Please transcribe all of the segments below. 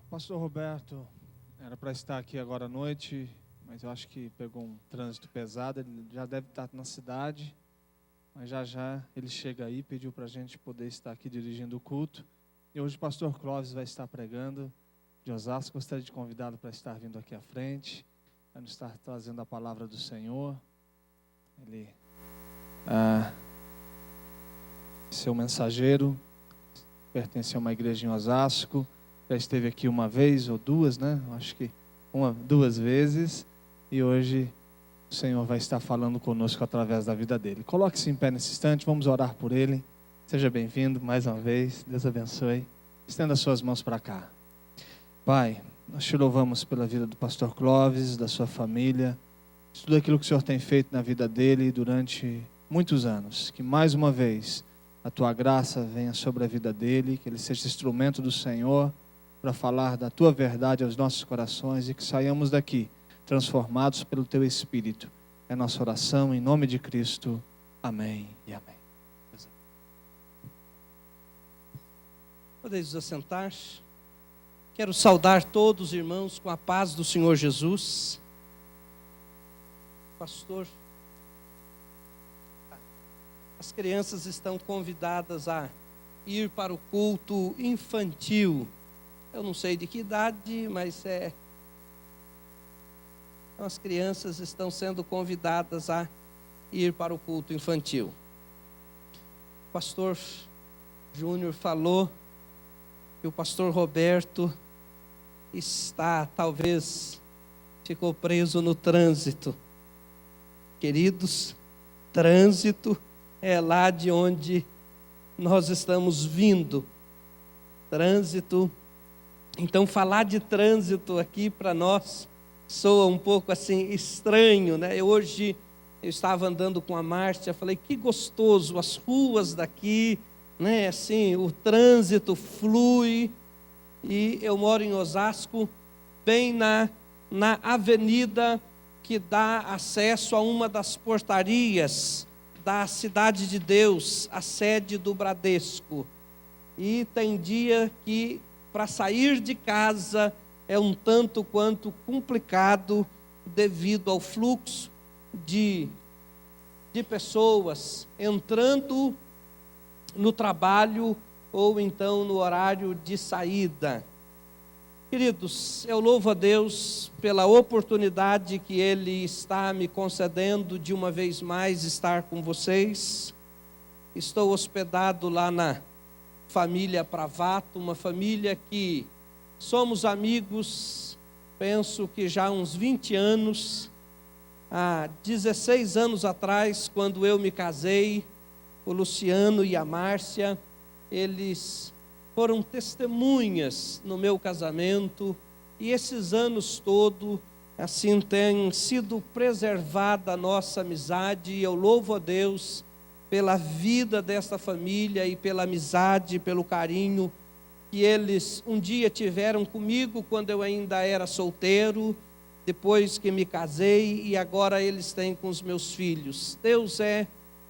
Pastor Roberto era para estar aqui agora à noite, mas eu acho que pegou um trânsito pesado. Ele já deve estar na cidade, mas já ele chega aí, pediu para a gente poder estar aqui dirigindo o culto. E hoje o pastor Clóvis vai estar pregando de Osasco. Gostaria de convidá-lo para estar vindo aqui à frente, para nos estar trazendo a palavra do Senhor. Ele seu mensageiro, pertence a uma igreja em Osasco. Já esteve aqui uma vez ou duas, né? Acho que duas vezes. E hoje o Senhor vai estar falando conosco através da vida dele. Coloque-se em pé nesse instante, vamos orar por ele. Seja bem-vindo mais uma vez. Deus abençoe. Estenda suas mãos para cá. Pai, nós te louvamos pela vida do pastor Clóvis, da sua família, de tudo aquilo que o Senhor tem feito na vida dele durante muitos anos. Que mais uma vez a tua graça venha sobre a vida dele, que ele seja instrumento do Senhor para falar da tua verdade aos nossos corações e que saiamos daqui transformados pelo teu Espírito. É nossa oração em nome de Cristo. Amém e amém. Podeis vos assentar. Quero saudar todos os irmãos com a paz do Senhor Jesus. Pastor, as crianças estão convidadas a ir para o culto infantil. Eu não sei de que idade, mas as crianças estão sendo convidadas a ir para o culto infantil. O pastor Júnior falou que o pastor Roberto ficou preso no trânsito. Queridos, trânsito é lá de onde nós estamos vindo. Trânsito. Então, falar de trânsito aqui para nós soa um pouco assim estranho, né? Hoje eu estava andando com a Márcia, falei que gostoso, as ruas daqui, né? Assim, o trânsito flui. E eu moro em Osasco, bem na avenida que dá acesso a uma das portarias da Cidade de Deus, a sede do Bradesco. E tem dia que para sair de casa é um tanto quanto complicado devido ao fluxo de pessoas entrando no trabalho ou então no horário de saída. Queridos, eu louvo a Deus pela oportunidade que Ele está me concedendo de uma vez mais estar com vocês. Estou hospedado lá na família Pravato, uma família que somos amigos, penso que já há uns 20 anos. Há 16 anos atrás, quando eu me casei, o Luciano e a Márcia, eles foram testemunhas no meu casamento, e esses anos todos, assim, tem sido preservada a nossa amizade, e eu louvo a Deus pela vida desta família e pela amizade, pelo carinho que eles um dia tiveram comigo quando eu ainda era solteiro, depois que me casei, e agora eles têm com os meus filhos. Deus é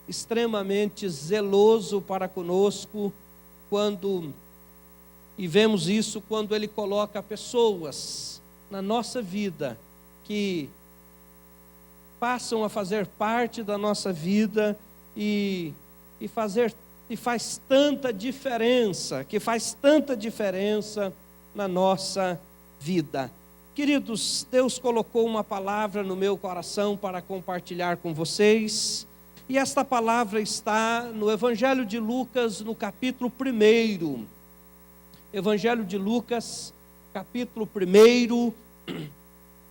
extremamente zeloso para conosco e vemos isso quando Ele coloca pessoas na nossa vida que passam a fazer parte da nossa vida e faz tanta diferença, na nossa vida. Queridos, Deus colocou uma palavra no meu coração para compartilhar com vocês, e esta palavra está no Evangelho de Lucas, no capítulo 1. Evangelho de Lucas, capítulo 1,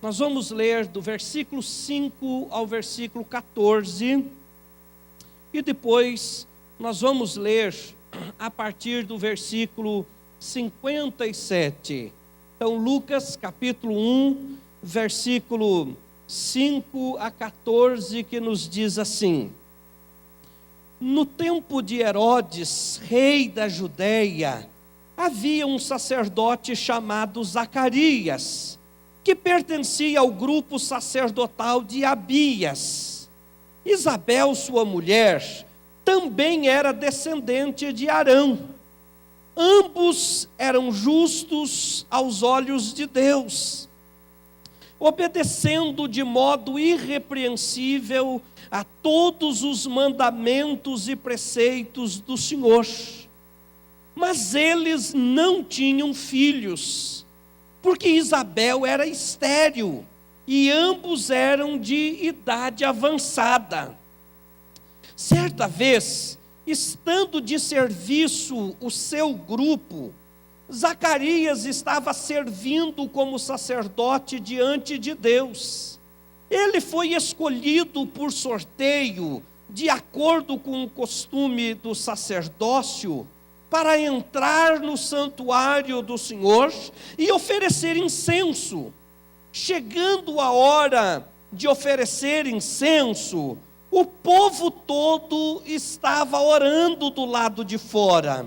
nós vamos ler do versículo 5 ao versículo 14, e depois nós vamos ler a partir do versículo 57. Então, Lucas, capítulo 1, versículo 5 a 14, que nos diz assim: No tempo de Herodes, rei da Judéia, havia um sacerdote chamado Zacarias, que pertencia ao grupo sacerdotal de Abias. Isabel, sua mulher, também era descendente de Arão. ambos eram justos aos olhos de Deus, obedecendo de modo irrepreensível a todos os mandamentos e preceitos do Senhor. Mas eles não tinham filhos, porque Isabel era estéril e ambos eram de idade avançada. Certa vez, estando de serviço o seu grupo, Zacarias estava servindo como sacerdote diante de Deus. Ele foi escolhido por sorteio, de acordo com o costume do sacerdócio, para entrar no santuário do Senhor e oferecer incenso. Chegando a hora de oferecer incenso, o povo todo estava orando do lado de fora.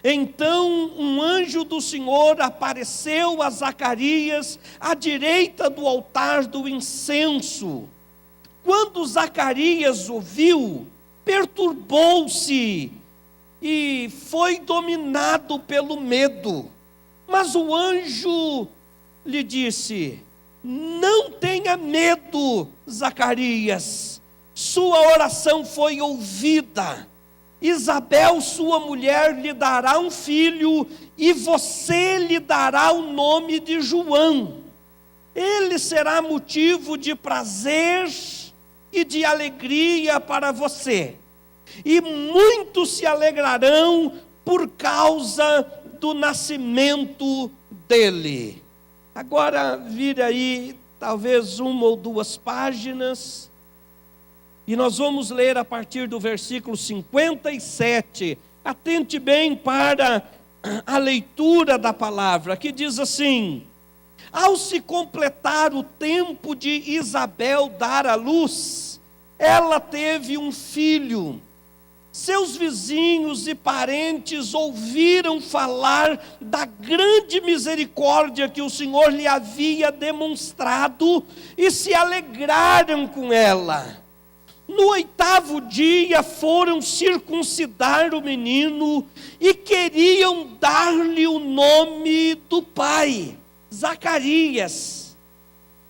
Então um anjo do Senhor apareceu a Zacarias à direita do altar do incenso. Quando Zacarias ouviu, perturbou-se e foi dominado pelo medo. Mas o anjo lhe disse: não tenha medo, Zacarias, sua oração foi ouvida. Isabel, sua mulher, lhe dará um filho, e você lhe dará o nome de João. Ele será motivo de prazer e de alegria para você, e muitos se alegrarão por causa do nascimento dele. Agora vire aí talvez uma ou duas páginas, e nós vamos ler a partir do versículo 57. Atente bem para a leitura da palavra, que diz assim: ao se completar o tempo de Isabel dar à luz, ela teve um filho. Seus vizinhos e parentes ouviram falar da grande misericórdia que o Senhor lhe havia demonstrado e se alegraram com ela. No 8º dia foram circuncidar o menino e queriam dar-lhe o nome do pai, Zacarias.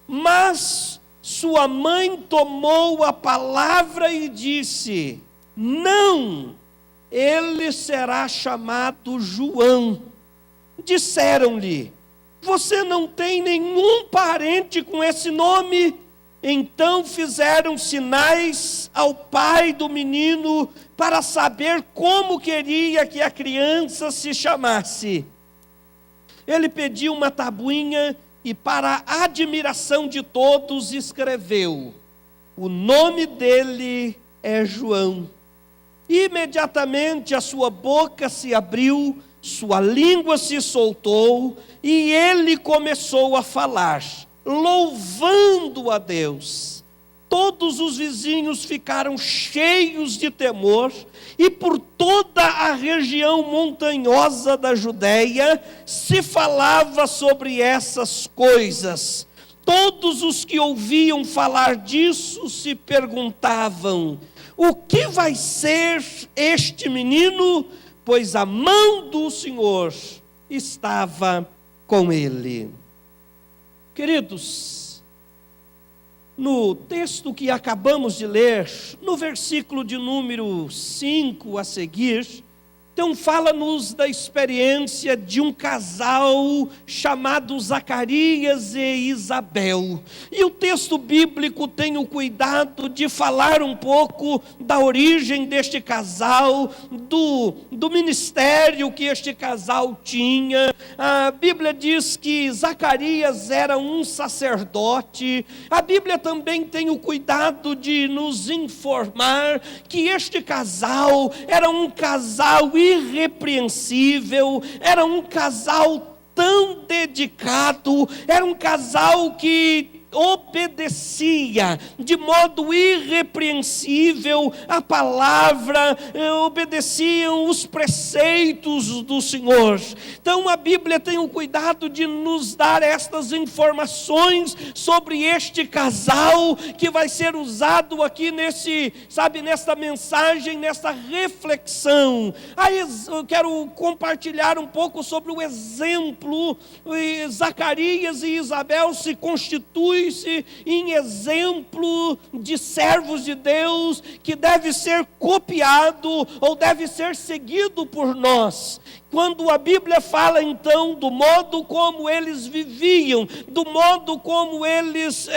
Mas sua mãe tomou a palavra e disse: não, ele será chamado João. Disseram-lhe: você não tem nenhum parente com esse nome? Então fizeram sinais ao pai do menino para saber como queria que a criança se chamasse. Ele pediu uma tabuinha e, para a admiração de todos, escreveu: o nome dele é João. Imediatamente a sua boca se abriu, sua língua se soltou e ele começou a falar, louvando a Deus. Todos os vizinhos ficaram cheios de temor, e por toda a região montanhosa da Judéia se falava sobre essas coisas. Todos os que ouviam falar disso se perguntavam: o que vai ser este menino? Pois a mão do Senhor estava com ele. Queridos, no texto que acabamos de ler, no versículo de número 5 a seguir, então fala-nos da experiência de um casal chamado Zacarias e Isabel. E o texto bíblico tem o cuidado de falar um pouco da origem deste casal, do ministério que este casal tinha. A Bíblia diz que Zacarias era um sacerdote. A Bíblia também tem o cuidado de nos informar que este casal era um casal irrepreensível, era um casal tão dedicado, era um casal que obedecia de modo irrepreensível a palavra, obedeciam os preceitos do Senhor. Então a Bíblia tem o cuidado de nos dar estas informações sobre este casal que vai ser usado aqui nesta mensagem, nesta reflexão. Aí eu quero compartilhar um pouco sobre o exemplo. Zacarias e Isabel se constituem-se em exemplo de servos de Deus que deve ser copiado ou deve ser seguido por nós. Quando a Bíblia fala então do modo como eles viviam, do modo como eles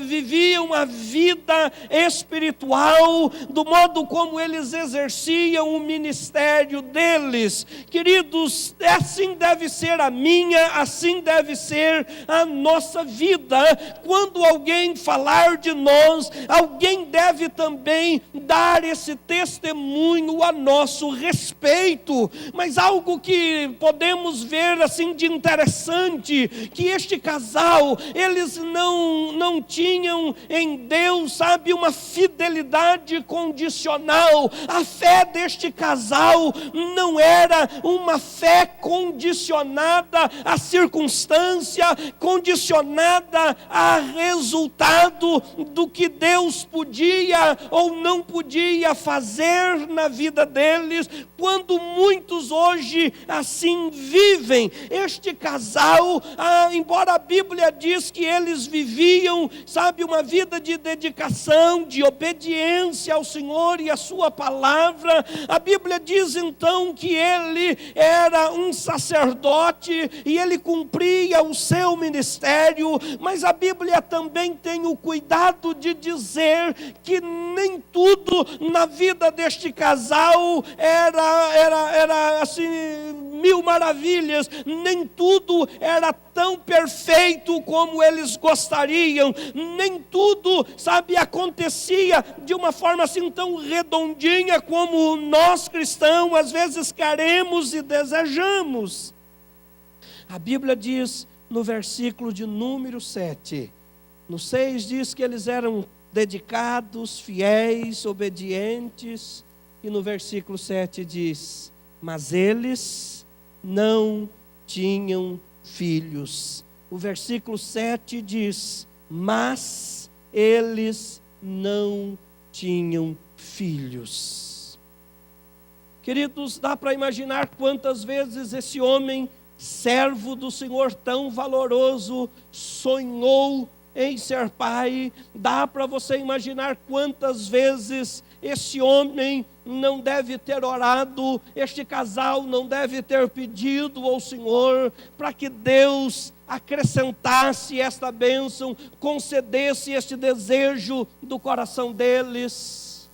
viviam a vida espiritual, do modo como eles exerciam o ministério deles, queridos, assim deve ser a minha, assim deve ser a nossa vida. Quando alguém falar de nós, alguém deve também dar esse testemunho a nosso respeito. Mas algo que podemos ver assim de interessante, que este casal, eles não tinham em Deus, sabe, uma fidelidade condicional. A fé deste casal não era uma fé condicionada à circunstância, condicionada a resultado do que Deus podia ou não podia fazer na vida deles, quando muitos hoje assim vivem. Este casal, embora a Bíblia diz que eles viviam, sabe, uma vida de dedicação, de obediência ao Senhor e à sua palavra, a Bíblia diz então que ele era um sacerdote e ele cumpria o seu ministério, mas a Bíblia também tem o cuidado de dizer que nem tudo na vida deste casal era assim mil maravilhas, nem tudo era tão perfeito como eles gostariam, nem tudo, sabe, acontecia de uma forma assim tão redondinha como nós cristãos às vezes queremos e desejamos. A Bíblia diz no versículo de número 7, no 6 diz que eles eram dedicados, fiéis, obedientes, e no versículo 7 diz: mas eles não tinham filhos. O versículo 7 diz: mas eles não tinham filhos. Queridos, dá para imaginar quantas vezes esse homem, servo do Senhor tão valoroso, sonhou em ser pai. Dá para você imaginar quantas vezes esse homem não deve ter orado, este casal não deve ter pedido ao Senhor para que Deus acrescentasse esta bênção, concedesse este desejo do coração deles.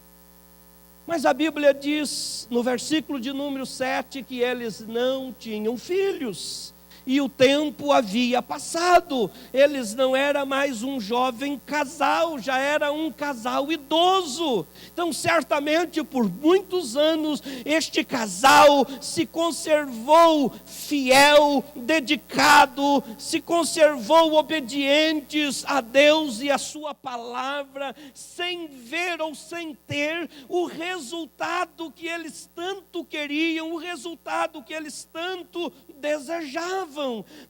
Mas a Bíblia diz no versículo de número 7 que eles não tinham filhos. E o tempo havia passado, eles não eram mais um jovem casal, já era um casal idoso. Então certamente por muitos anos este casal se conservou fiel, dedicado, se conservou obedientes a Deus e a sua palavra, sem ver ou sem ter o resultado que eles tanto queriam, o resultado que eles tanto desejavam.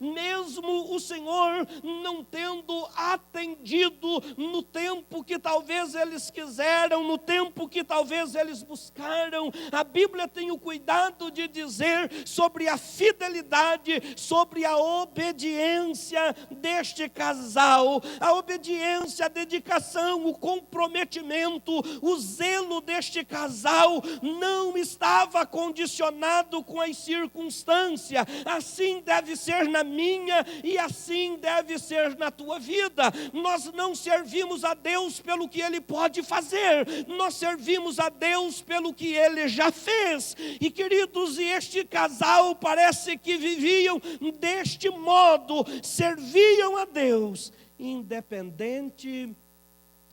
Mesmo o Senhor não tendo atendido no tempo que talvez eles quiseram, no tempo que talvez eles buscaram, a Bíblia tem o cuidado de dizer sobre a fidelidade, sobre a obediência deste casal, a obediência, a dedicação, o comprometimento, o zelo deste casal não estava condicionado com as circunstâncias. Assim deve ser na minha e assim deve ser na tua vida. Nós não servimos a Deus pelo que Ele pode fazer, nós servimos a Deus pelo que Ele já fez. E queridos, e este casal parece que viviam deste modo, serviam a Deus, independente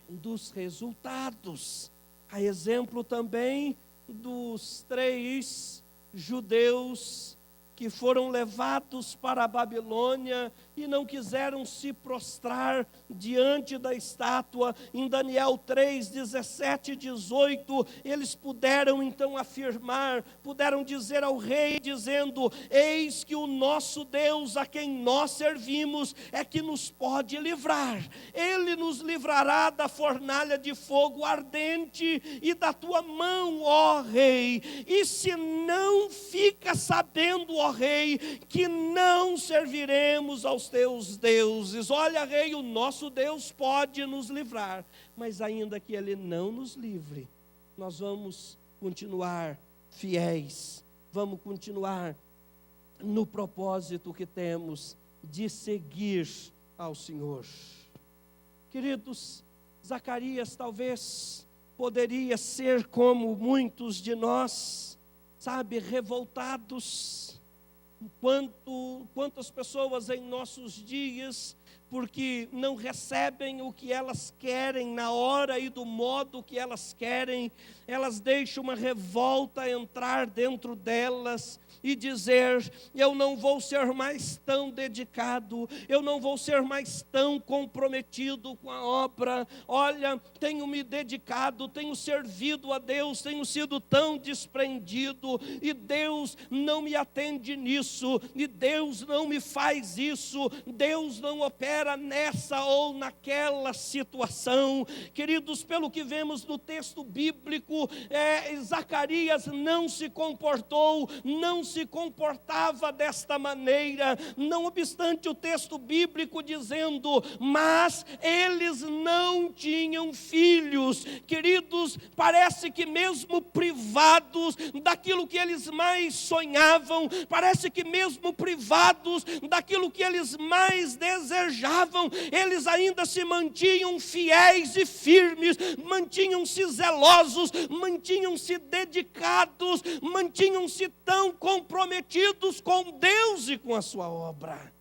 dos resultados. A exemplo também dos 3 judeus que foram levados para a Babilônia e não quiseram se prostrar diante da estátua. Em Daniel 3, 17 e 18, eles puderam então afirmar, puderam dizer ao rei, dizendo: eis que o nosso Deus, a quem nós servimos, é que nos pode livrar. Ele nos livrará da fornalha de fogo ardente e da tua mão, ó rei. E se não, fica sabendo, ó rei, que não serviremos aos teus deuses. Olha, rei, o nosso Deus pode nos livrar, mas ainda que ele não nos livre, nós vamos continuar fiéis, vamos continuar no propósito que temos de seguir ao Senhor. Queridos, Zacarias talvez poderia ser como muitos de nós, sabe, revoltados. Quantas pessoas em nossos dias, porque não recebem o que elas querem na hora e do modo que elas querem, elas deixam uma revolta entrar dentro delas e dizer: eu não vou ser mais tão dedicado, eu não vou ser mais tão comprometido com a obra. Olha, tenho me dedicado, tenho servido a Deus, tenho sido tão desprendido, e Deus não me atende nisso, e Deus não me faz isso, Deus não opera nessa ou naquela situação. Queridos, pelo que vemos no texto bíblico, Zacarias não se comportou, não se comportava desta maneira, não obstante o texto bíblico dizendo: mas eles não tinham filhos. Queridos, parece que mesmo privados daquilo que eles mais sonhavam, parece que mesmo privados daquilo que eles mais desejavam, eles ainda se mantinham fiéis e firmes, mantinham-se zelosos, mantinham-se dedicados, mantinham-se tão comprometidos com Deus e com a sua obra.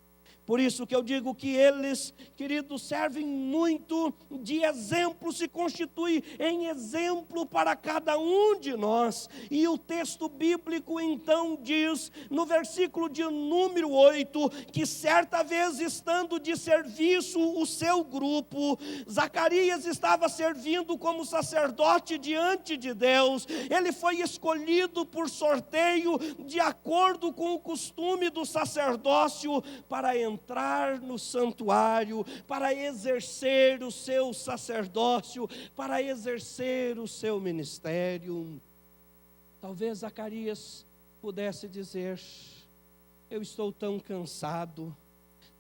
Por isso que eu digo que eles, queridos, servem muito de exemplo, se constituem em exemplo para cada um de nós. E o texto bíblico então diz, no versículo de número 8, que certa vez, estando de serviço o seu grupo, Zacarias estava servindo como sacerdote diante de Deus. Ele foi escolhido por sorteio, de acordo com o costume do sacerdócio, para entrar no santuário, para exercer o seu sacerdócio, para exercer o seu ministério. Talvez Zacarias pudesse dizer: eu estou tão cansado,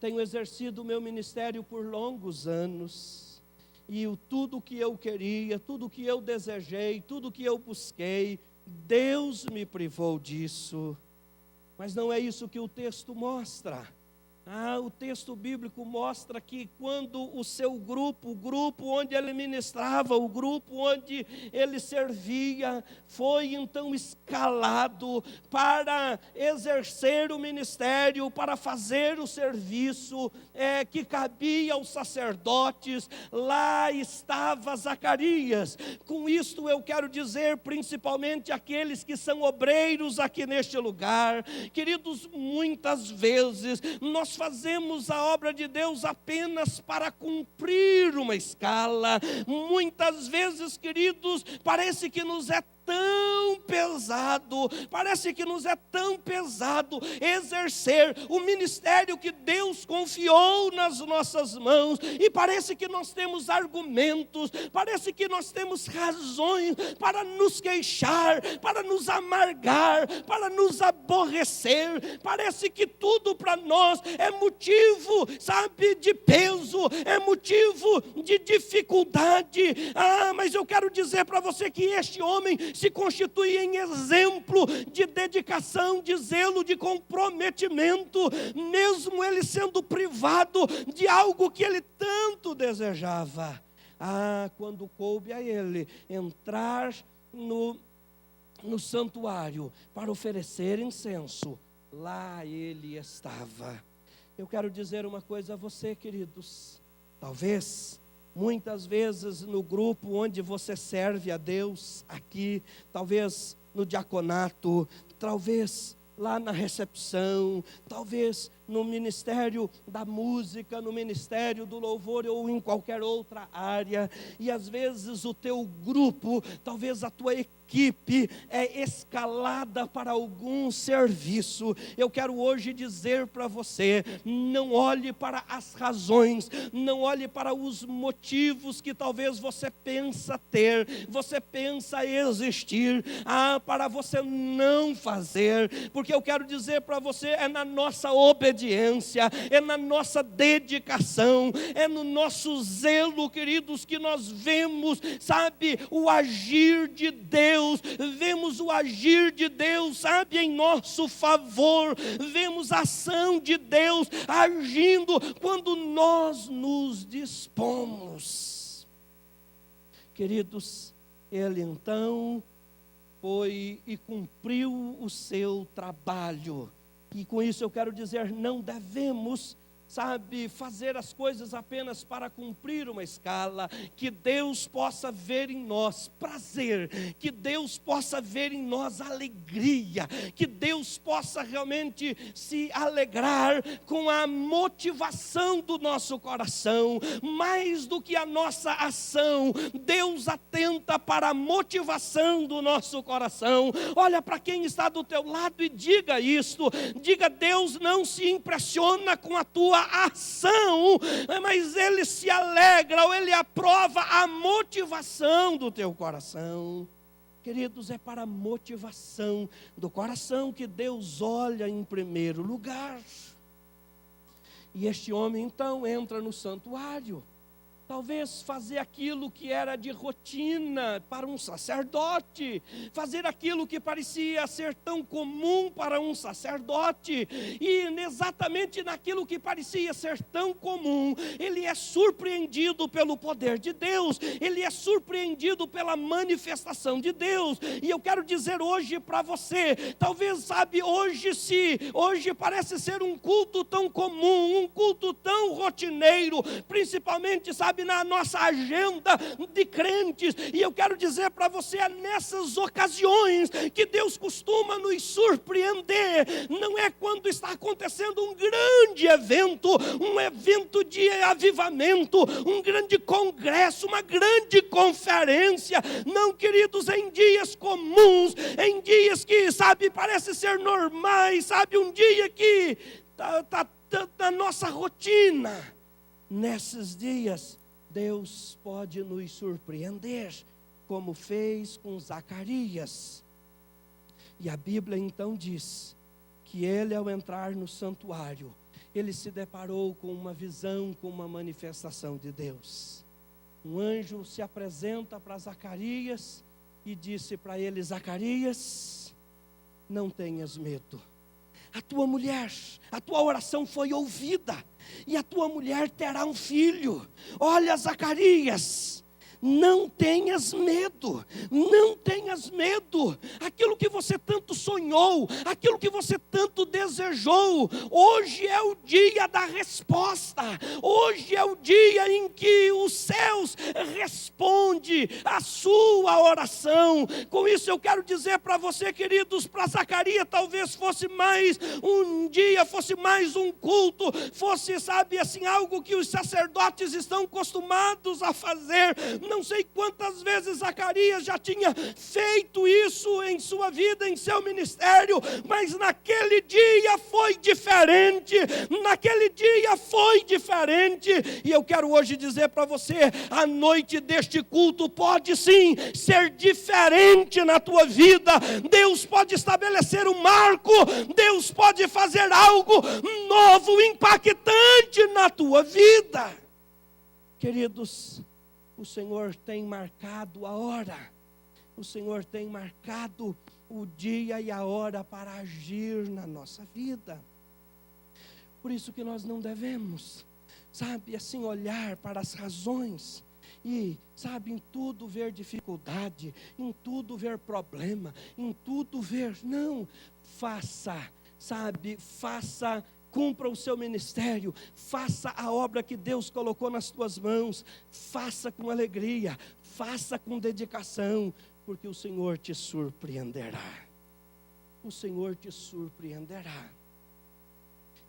tenho exercido o meu ministério por longos anos, e tudo que eu queria, tudo que eu desejei, tudo que eu busquei, Deus me privou disso. Mas não é isso que o texto mostra. O texto bíblico mostra que quando o seu grupo, o grupo onde ele ministrava, o grupo onde ele servia, foi então escalado para exercer o ministério, para fazer o serviço que cabia aos sacerdotes, lá estava Zacarias. Com isto eu quero dizer principalmente aqueles que são obreiros aqui neste lugar, queridos, muitas vezes nós fazemos a obra de Deus apenas para cumprir uma escala. Muitas vezes, queridos, parece que nos é tão pesado, parece que nos é tão pesado exercer o ministério que Deus confiou nas nossas mãos, e parece que nós temos argumentos, parece que nós temos razões para nos queixar, para nos amargar, para nos aborrecer. Parece que tudo para nós é motivo, sabe, de peso, é motivo de dificuldade. Mas eu quero dizer para você que este homem se constitui em exemplo de dedicação, de zelo, de comprometimento, mesmo ele sendo privado de algo que ele tanto desejava. Quando coube a ele entrar no santuário para oferecer incenso, lá ele estava. Eu quero dizer uma coisa a você, queridos, talvez muitas vezes no grupo onde você serve a Deus aqui, talvez no diaconato, talvez lá na recepção, talvez no ministério da música, no ministério do louvor ou em qualquer outra área, e às vezes o teu grupo, talvez a tua equipe é escalada para algum serviço. Eu quero hoje dizer para você, não olhe para as razões, não olhe para os motivos que talvez você pensa ter, você pensa existir, para você não fazer, porque eu quero dizer para você, é na nossa obediência, é na nossa dedicação, é no nosso zelo, queridos, que nós vemos, sabe, o agir de Deus, vemos o agir de Deus, sabe, em nosso favor, vemos a ação de Deus agindo quando nós nos dispomos. Queridos, ele então foi e cumpriu o seu trabalho. E com isso eu quero dizer, não devemos, sabe, fazer as coisas apenas para cumprir uma escala, que Deus possa ver em nós prazer, que Deus possa ver em nós alegria, que Deus possa realmente se alegrar com a motivação do nosso coração, mais do que a nossa ação. Deus atenta para a motivação do nosso coração. Olha para quem está do teu lado e diga isto, diga: Deus não se impressiona com a tua ação, mas Ele se alegra, ou Ele aprova a motivação do teu coração. Queridos, é para a motivação do coração que Deus olha em primeiro lugar. E este homem então entra no santuário. Talvez fazer aquilo que era de rotina para um sacerdote, fazer aquilo que parecia ser tão comum para um sacerdote, e exatamente naquilo que parecia ser tão comum, ele é surpreendido pelo poder de Deus, ele é surpreendido pela manifestação de Deus. E eu quero dizer hoje para você, talvez, sabe, hoje parece ser um culto tão comum, um culto tão rotineiro, principalmente, sabe, na nossa agenda de crentes, e eu quero dizer para você, é nessas ocasiões que Deus costuma nos surpreender. Não é quando está acontecendo um grande evento, um evento de avivamento, um grande congresso, uma grande conferência. Não, queridos, em dias comuns, em dias que, sabe, parece ser normais, sabe, um dia que está na nossa rotina. Nesses dias Deus pode nos surpreender, como fez com Zacarias. E a Bíblia então diz que ele, ao entrar no santuário, ele se deparou com uma visão, com uma manifestação de Deus. Um anjo se apresenta para Zacarias e disse para ele: Zacarias, não tenhas medo. A tua mulher, a tua oração foi ouvida, e a tua mulher terá um filho. Olha, Zacarias, não tenhas medo, não tenhas medo. Aquilo que você tanto sonhou, aquilo que você tanto desejou, hoje é o dia da resposta. Hoje é o dia em que os céus respondem a sua oração. Com isso eu quero dizer para você, queridos, para Zacarias talvez fosse mais um dia, fosse mais um culto, fosse, sabe, assim, algo que os sacerdotes estão acostumados a fazer. Não sei quantas vezes Zacarias já tinha feito isso em sua vida, em seu ministério, mas naquele dia foi diferente. Naquele dia foi diferente. E eu quero hoje dizer para você, a noite deste culto pode sim ser diferente na tua vida. Deus pode estabelecer um marco, Deus pode fazer algo novo, impactante na tua vida. Queridos, o Senhor tem marcado a hora, o Senhor tem marcado o dia e a hora para agir na nossa vida. Por isso que nós não devemos, sabe, assim, olhar para as razões e, sabe, em tudo ver dificuldade, em tudo ver problema, em tudo ver, não, faça, cumpra o seu ministério, faça a obra que Deus colocou nas tuas mãos, faça com alegria, faça com dedicação, porque o Senhor te surpreenderá. o Senhor te surpreenderá.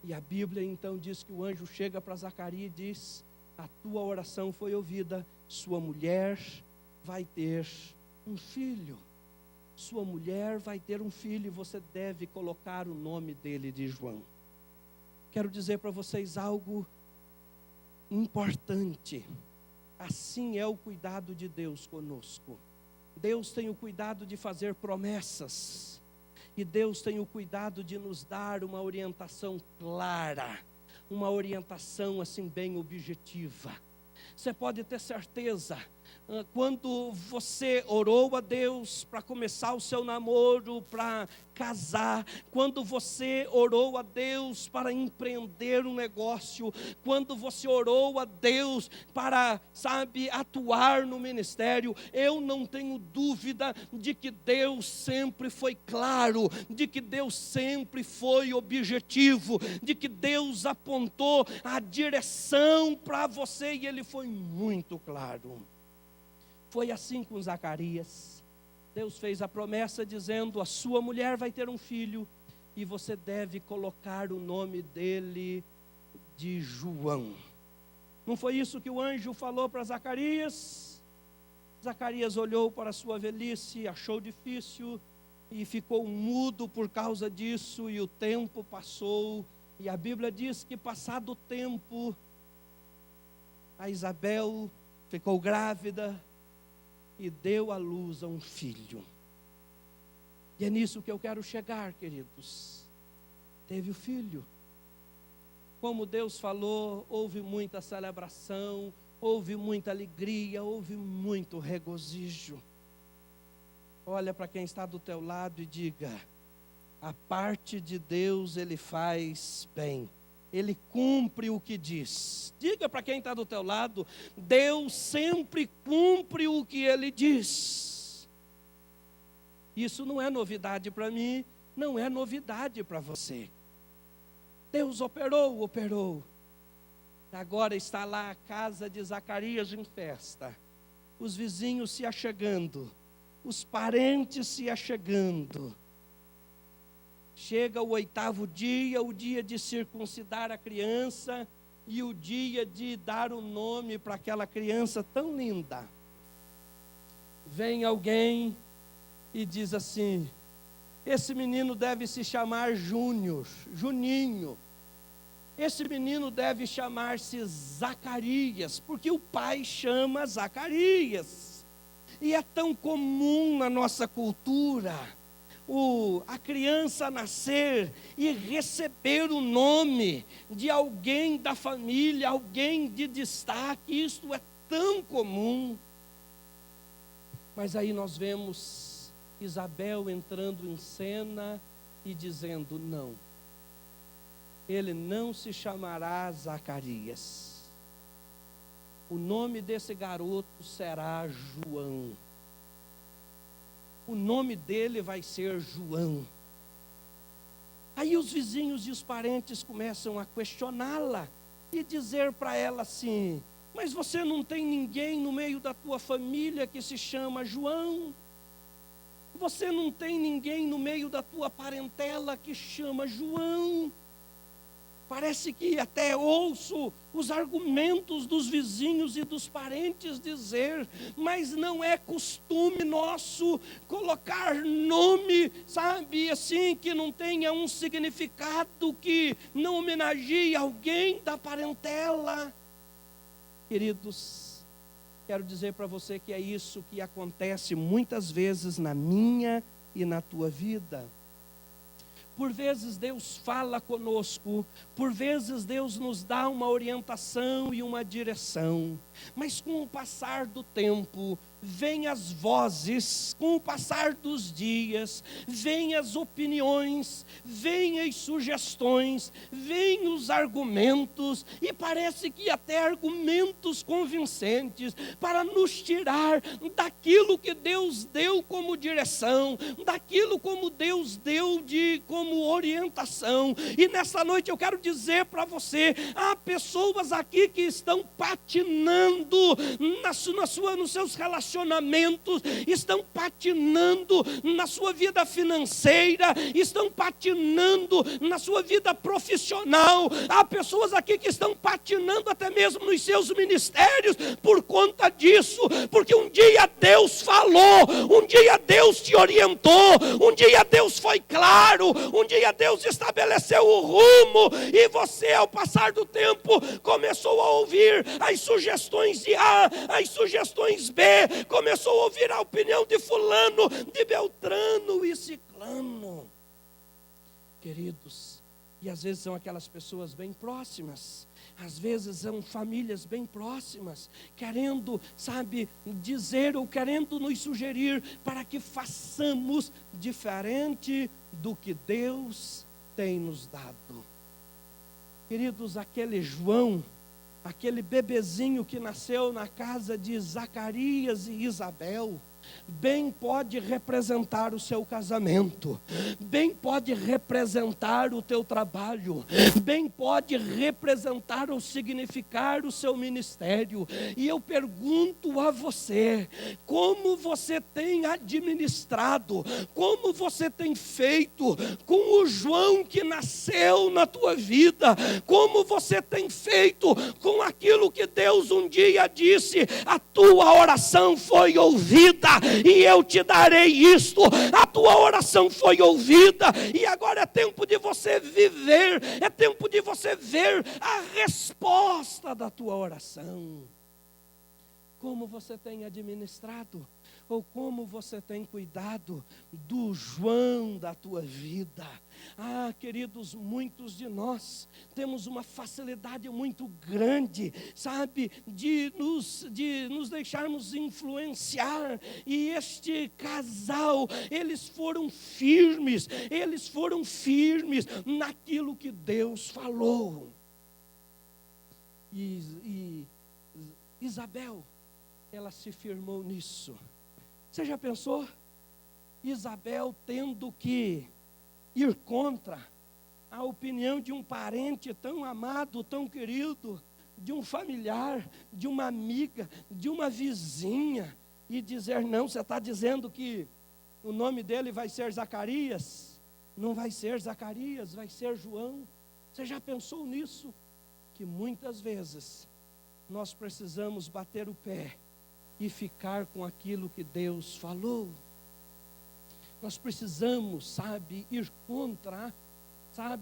E a Bíblia então diz que o anjo chega para Zacarias e diz: a tua oração foi ouvida, sua mulher vai ter um filho. Sua mulher vai ter um filho e você deve colocar o nome dele de João. Quero dizer para vocês algo importante. Assim é o cuidado de Deus conosco. Deus tem o cuidado de fazer promessas. E Deus tem o cuidado de nos dar uma orientação clara, uma orientação assim bem objetiva. Você pode ter certeza, quando você orou a Deus para começar o seu namoro, para casar, quando você orou a Deus para empreender um negócio, quando você orou a Deus para, atuar no ministério, eu não tenho dúvida de que Deus sempre foi claro, de que Deus sempre foi objetivo, de que Deus apontou a direção para você e Ele foi muito claro. Foi assim com Zacarias. Deus fez a promessa dizendo: a sua mulher vai ter um filho e você deve colocar o nome dele de João. Não foi isso que o anjo falou para Zacarias? Zacarias olhou para a sua velhice, achou difícil e ficou mudo por causa disso, e o tempo passou, e a Bíblia diz que passado o tempo, a Isabel ficou grávida e deu à luz a um filho. E é nisso que eu quero chegar, queridos. Teve o filho. Como Deus falou, houve muita celebração, houve muita alegria, houve muito regozijo. Olha para quem está do teu lado e diga: a parte de Deus Ele faz bem. Ele cumpre o que diz. Diga para quem está do teu lado: Deus sempre cumpre o que Ele diz. Isso não é novidade para mim, não é novidade para você. Deus operou. Agora está lá a casa de Zacarias em festa. Os vizinhos se achegando, os parentes se achegando. Chega o 8º dia, o dia de circuncidar a criança e o dia de dar o nome para aquela criança tão linda. Vem alguém e diz assim: esse menino deve se chamar Juninho. Esse menino deve chamar-se Zacarias, porque o pai chama Zacarias. E é tão comum na nossa cultura a criança nascer e receber o nome de alguém da família, alguém de destaque. Isto é tão comum. Mas aí nós vemos Isabel entrando em cena e dizendo: não, ele não se chamará Zacarias. O nome desse garoto será João. O nome dele vai ser João. Aí os vizinhos e os parentes começam a questioná-la e dizer para ela assim: mas você não tem ninguém no meio da tua família que se chama João? Você não tem ninguém no meio da tua parentela que chama João? Parece que até ouço os argumentos dos vizinhos e dos parentes dizer: mas não é costume nosso colocar nome, assim, que não tenha um significado, que não homenageie alguém da parentela. Queridos, quero dizer para você que é isso que acontece muitas vezes na minha e na tua vida. Por vezes Deus fala conosco, por vezes Deus nos dá uma orientação e uma direção, mas com o passar do tempo, vêm as vozes, com o passar dos dias, vêm as opiniões, vêm as sugestões, vêm os argumentos, e parece que até argumentos convincentes, para nos tirar daquilo que Deus deu como direção, daquilo como Deus deu como orientação. E nessa noite eu quero dizer para você: há pessoas aqui que estão patinando patinando nos seus relacionamentos, estão patinando na sua vida financeira, estão patinando na sua vida profissional. Há pessoas aqui que estão patinando até mesmo nos seus ministérios por conta disso, porque um dia Deus falou, um dia Deus te orientou, um dia Deus foi claro, um dia Deus estabeleceu o rumo, e você, ao passar do tempo, começou a ouvir as sugestões de A, as sugestões B, começou a ouvir a opinião de fulano, de Beltrano e Ciclano. Queridos, e às vezes são aquelas pessoas bem próximas, às vezes são famílias bem próximas, querendo, dizer ou querendo nos sugerir para que façamos diferente do que Deus tem nos dado. Queridos, aquele João, aquele bebezinho que nasceu na casa de Zacarias e Isabel, bem pode representar o seu casamento, bem pode representar o teu trabalho, bem pode representar ou significar o seu ministério. E eu pergunto a você, como você tem administrado, como você tem feito com o João que nasceu na tua vida, como você tem feito com aquilo que Deus um dia disse: a tua oração foi ouvida e eu te darei isto. A tua oração foi ouvida e agora é tempo de você viver, é tempo de você ver a resposta da tua oração. Como você tem administrado, ou como você tem cuidado do João da tua vida? Ah, queridos, muitos de nós temos uma facilidade muito grande, de nos deixarmos influenciar. E este casal, eles foram firmes naquilo que Deus falou. E Isabel, ela se firmou nisso. Você já pensou? Isabel tendo que ir contra a opinião de um parente tão amado, tão querido, de um familiar, de uma amiga, de uma vizinha, e dizer: não, você está dizendo que o nome dele vai ser Zacarias? Não vai ser Zacarias, vai ser João. Você já pensou nisso? Que muitas vezes nós precisamos bater o pé e ficar com aquilo que Deus falou. Nós precisamos, ir contra,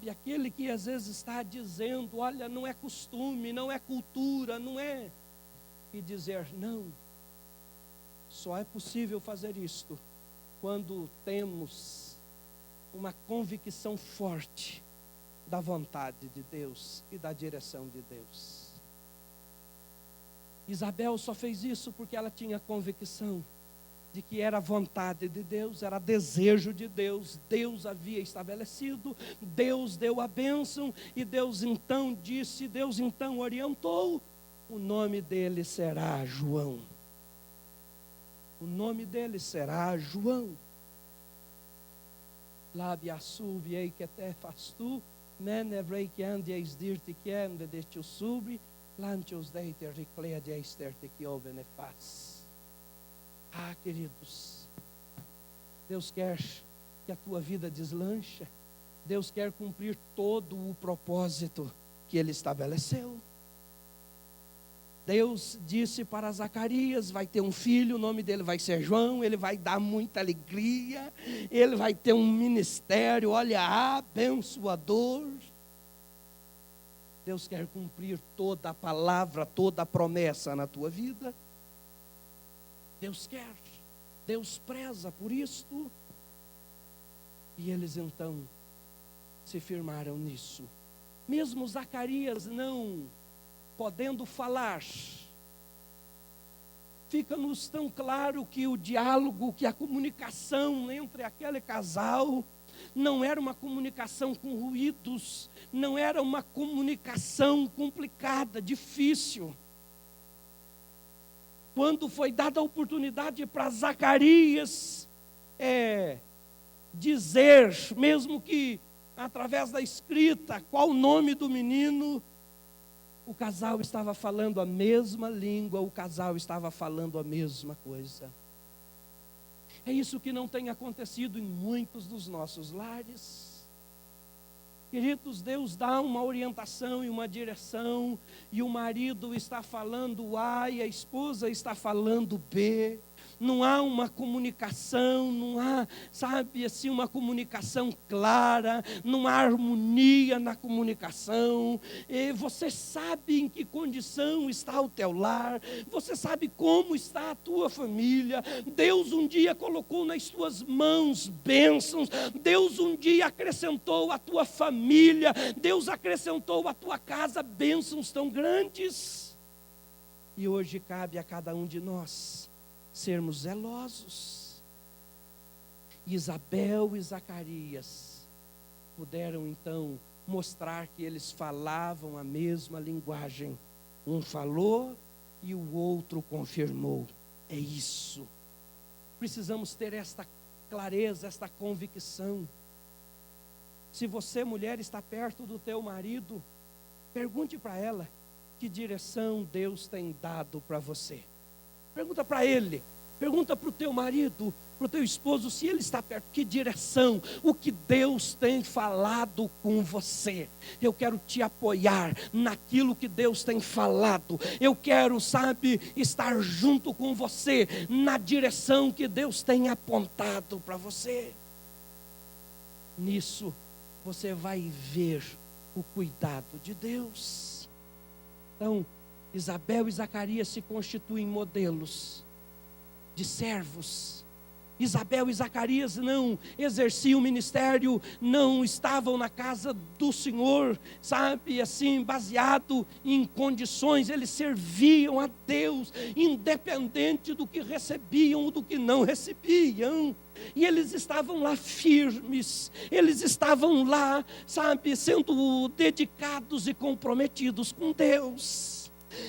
aquele que às vezes está dizendo: olha, não é costume, não é cultura, não é. E dizer: não, só é possível fazer isto quando temos uma convicção forte da vontade de Deus e da direção de Deus. Isabel só fez isso porque ela tinha convicção de que era vontade de Deus, era desejo de Deus. Deus havia estabelecido, Deus deu a bênção, e Deus então disse, Deus então orientou: o nome dele será João. O nome dele será João. Labiasu viei que até fastu, menevrei que ande eis dirte que ande deste o subri, lantios deiter reclea de esterte que o benefaz. Ah, queridos, Deus quer que a tua vida deslanche. Deus quer cumprir todo o propósito que Ele estabeleceu. Deus disse para Zacarias: vai ter um filho, o nome dele vai ser João, ele vai dar muita alegria, ele vai ter um ministério, olha, abençoador. Deus quer cumprir toda a palavra, toda a promessa na tua vida. Deus quer, Deus preza por isto. E eles então se firmaram nisso. Mesmo Zacarias não podendo falar, fica-nos tão claro que o diálogo, que a comunicação entre aquele casal não era uma comunicação com ruídos, não era uma comunicação complicada, difícil. Quando foi dada a oportunidade para Zacarias dizer, mesmo que através da escrita, qual o nome do menino, o casal estava falando a mesma língua, o casal estava falando a mesma coisa. É isso que não tem acontecido em muitos dos nossos lares. Queridos, Deus dá uma orientação e uma direção, e o marido está falando A e a esposa está falando B. Não há uma comunicação, não há, sabe, assim, uma comunicação clara, não há harmonia na comunicação. E você sabe em que condição está o teu lar, você sabe como está a tua família. Deus um dia colocou nas tuas mãos bênçãos, Deus um dia acrescentou à tua família, Deus acrescentou à tua casa bênçãos tão grandes. E hoje cabe a cada um de nós sermos zelosos. Isabel e Zacarias puderam então mostrar que eles falavam a mesma linguagem. Um falou e o outro confirmou. É isso. Precisamos ter esta clareza, esta convicção. Se você, mulher, está perto do teu marido, pergunte para ela que direção Deus tem dado para você. Pergunta para ele, pergunta para o teu marido, para o teu esposo, se ele está perto, que direção, o que Deus tem falado com você. Eu quero te apoiar naquilo que Deus tem falado. Eu quero, sabe, estar junto com você na direção que Deus tem apontado para você. Nisso você vai ver o cuidado de Deus. Então, Isabel e Zacarias se constituem modelos de servos. Isabel e Zacarias não exerciam o ministério, não estavam na casa do Senhor, sabe, assim, baseado em condições. Eles serviam a Deus, independente do que recebiam ou do que não recebiam. E eles estavam lá firmes, eles estavam lá, sabe, sendo dedicados e comprometidos com Deus.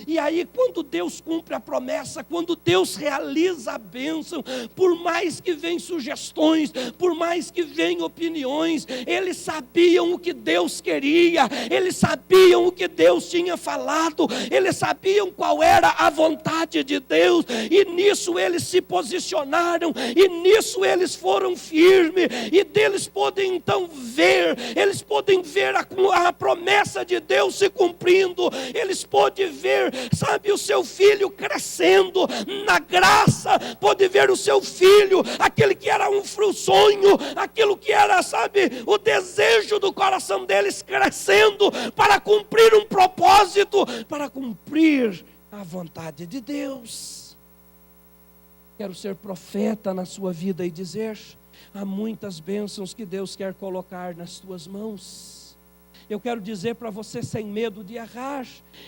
E aí, quando Deus cumpre a promessa, quando Deus realiza a bênção, por mais que venham sugestões, por mais que venham opiniões, eles sabiam o que Deus queria, eles sabiam o que Deus tinha falado, eles sabiam qual era a vontade de Deus, e nisso eles se posicionaram, e nisso eles foram firmes, e deles podem então ver, eles podem ver a promessa de Deus se cumprindo, eles podem ver, sabe, o seu filho crescendo na graça, pode ver o seu filho, aquele que era um sonho, aquilo que era, sabe, o desejo do coração deles crescendo para cumprir um propósito, para cumprir a vontade de Deus. Quero ser profeta na sua vida e dizer: há muitas bênçãos que Deus quer colocar nas tuas mãos. Eu quero dizer para você, sem medo de errar,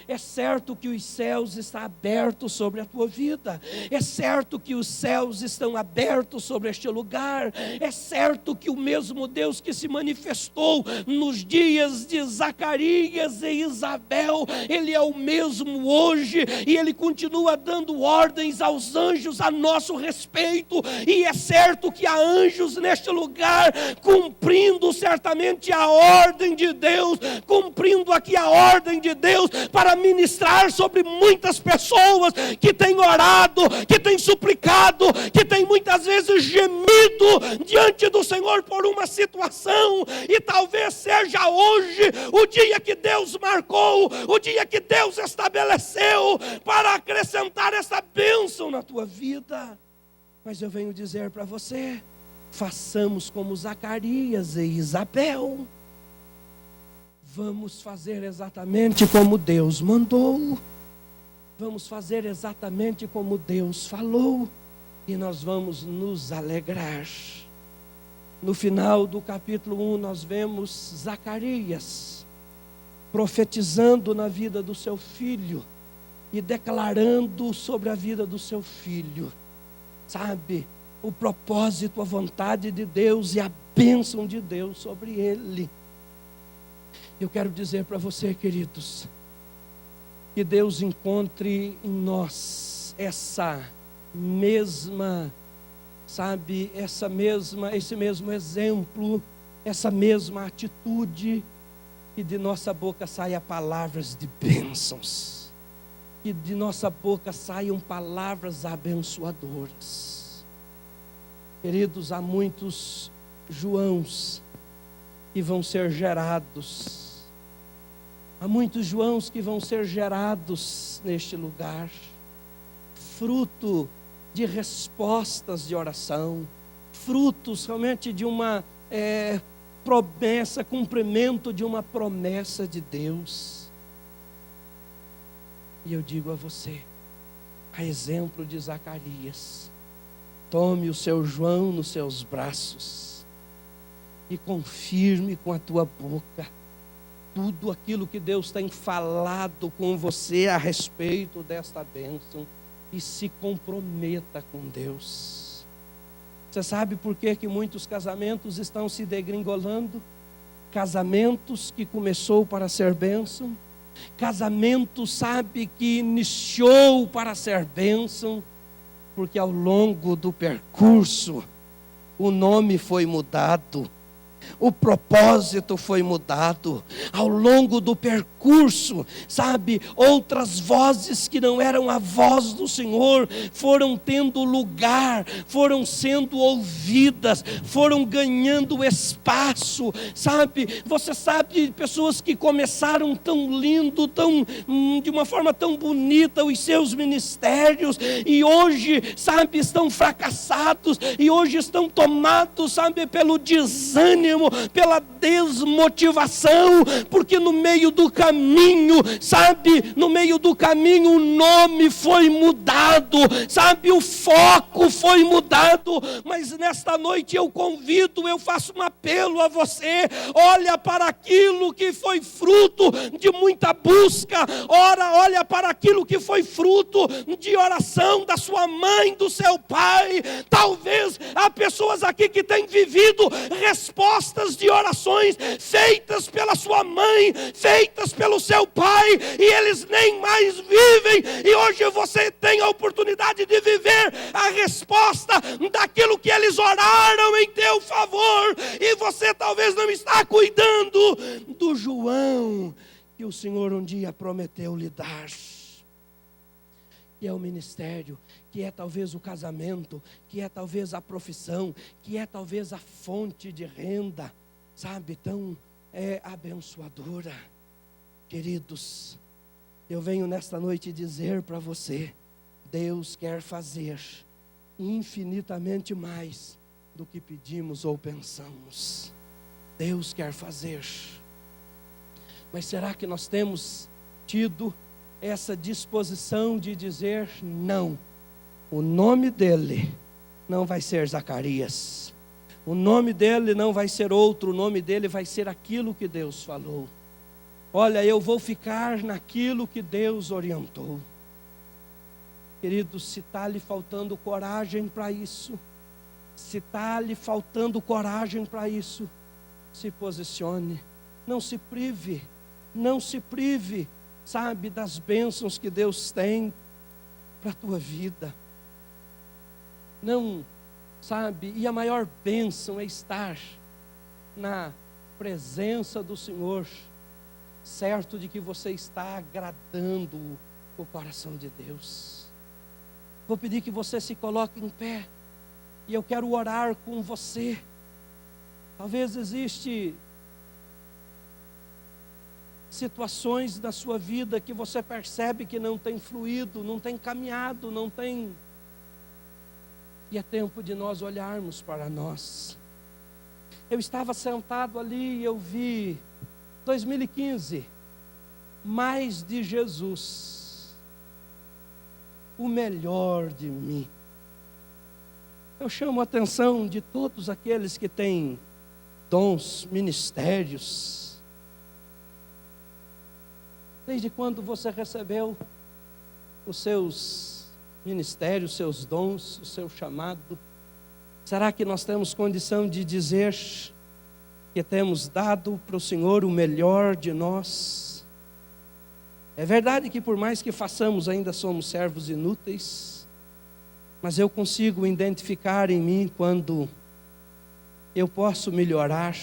é certo que os céus estão abertos sobre a tua vida, é certo que os céus estão abertos sobre este lugar, é certo que o mesmo Deus que se manifestou nos dias de Zacarias e Isabel, Ele é o mesmo hoje, e Ele continua dando ordens aos anjos a nosso respeito, e é certo que há anjos neste lugar, cumprindo certamente a ordem de Deus, cumprindo aqui a ordem de Deus, para ministrar sobre muitas pessoas que têm orado, que têm suplicado, que têm muitas vezes gemido diante do Senhor por uma situação, e talvez seja hoje o dia que Deus marcou, o dia que Deus estabeleceu para acrescentar essa bênção na tua vida. Mas eu venho dizer para você, façamos como Zacarias e Isabel. Vamos fazer exatamente como Deus mandou. Vamos fazer exatamente como Deus falou. E nós vamos nos alegrar. No final do capítulo 1, nós vemos Zacarias profetizando na vida do seu filho e declarando sobre a vida do seu filho, sabe, o propósito, a vontade de Deus e a bênção de Deus sobre ele. Eu quero dizer para você, queridos, que Deus encontre em nós essa mesma, sabe, esse mesmo exemplo, essa mesma atitude, que de nossa boca saiam palavras de bênçãos, que de nossa boca saiam palavras abençoadoras. Queridos, há muitos Joãos que vão ser gerados, há muitos Joãos que vão ser gerados neste lugar, fruto de respostas de oração, frutos realmente de uma promessa, cumprimento de uma promessa de Deus. E eu digo a você, a exemplo de Zacarias, tome o seu João nos seus braços e confirme com a tua boca tudo aquilo que Deus tem falado com você a respeito desta bênção, e se comprometa com Deus. Você sabe por que muitos casamentos estão se degringolando? Casamentos que começou para ser bênção, casamento, sabe, que iniciou para ser bênção, porque ao longo do percurso o nome foi mudado, o propósito foi mudado. Ao longo do percurso, sabe, outras vozes que não eram a voz do Senhor foram tendo lugar, foram sendo ouvidas, foram ganhando espaço, sabe? Você sabe, pessoas que começaram tão lindo, de uma forma tão bonita os seus ministérios, e hoje, sabe, estão fracassados, e hoje estão tomados, sabe, pelo desânimo, pela desmotivação, porque no meio do caminho, sabe, no meio do caminho o nome foi mudado, sabe, o foco foi mudado. Mas nesta noite eu convido, eu faço um apelo a você: olha para aquilo que foi fruto de muita busca, olha para aquilo que foi fruto de oração da sua mãe, do seu pai. Talvez há pessoas aqui que têm vivido respostas de orações feitas pela sua mãe, feitas pelo seu pai, e eles nem mais vivem, e hoje você tem a oportunidade de viver a resposta daquilo que eles oraram em teu favor, e você talvez não está cuidando do João que o Senhor um dia prometeu lhe dar, que é o ministério, que é talvez o casamento, que é talvez a profissão, que é talvez a fonte de renda, sabe, tão abençoadora. Queridos, eu venho nesta noite dizer para você: Deus quer fazer infinitamente mais do que pedimos ou pensamos. Deus quer fazer. Mas será que nós temos tido essa disposição de dizer não? O nome dele não vai ser Zacarias, o nome dele não vai ser outro, o nome dele vai ser aquilo que Deus falou. Olha, eu vou ficar naquilo que Deus orientou. Querido, se está lhe faltando coragem para isso, se está lhe faltando coragem para isso, se posicione, não se prive, sabe, das bênçãos que Deus tem para a tua vida. Não, sabe, e a maior bênção é estar na presença do Senhor, certo de que você está agradando o coração de Deus. Vou pedir que você se coloque em pé, e eu quero orar com você. Talvez existe situações na sua vida que você percebe que não tem fluído, não tem caminhado, não tem. E é tempo de nós olharmos para nós. Eu estava sentado ali e eu vi 2015, mais de Jesus, o melhor de mim. Eu chamo a atenção de todos aqueles que têm dons, ministérios. Desde quando você recebeu os seus ministérios, os seus dons, o seu chamado? Será que nós temos condição de dizer que temos dado para o Senhor o melhor de nós? É verdade que por mais que façamos, ainda somos servos inúteis, mas eu consigo identificar em mim quando eu posso melhorar,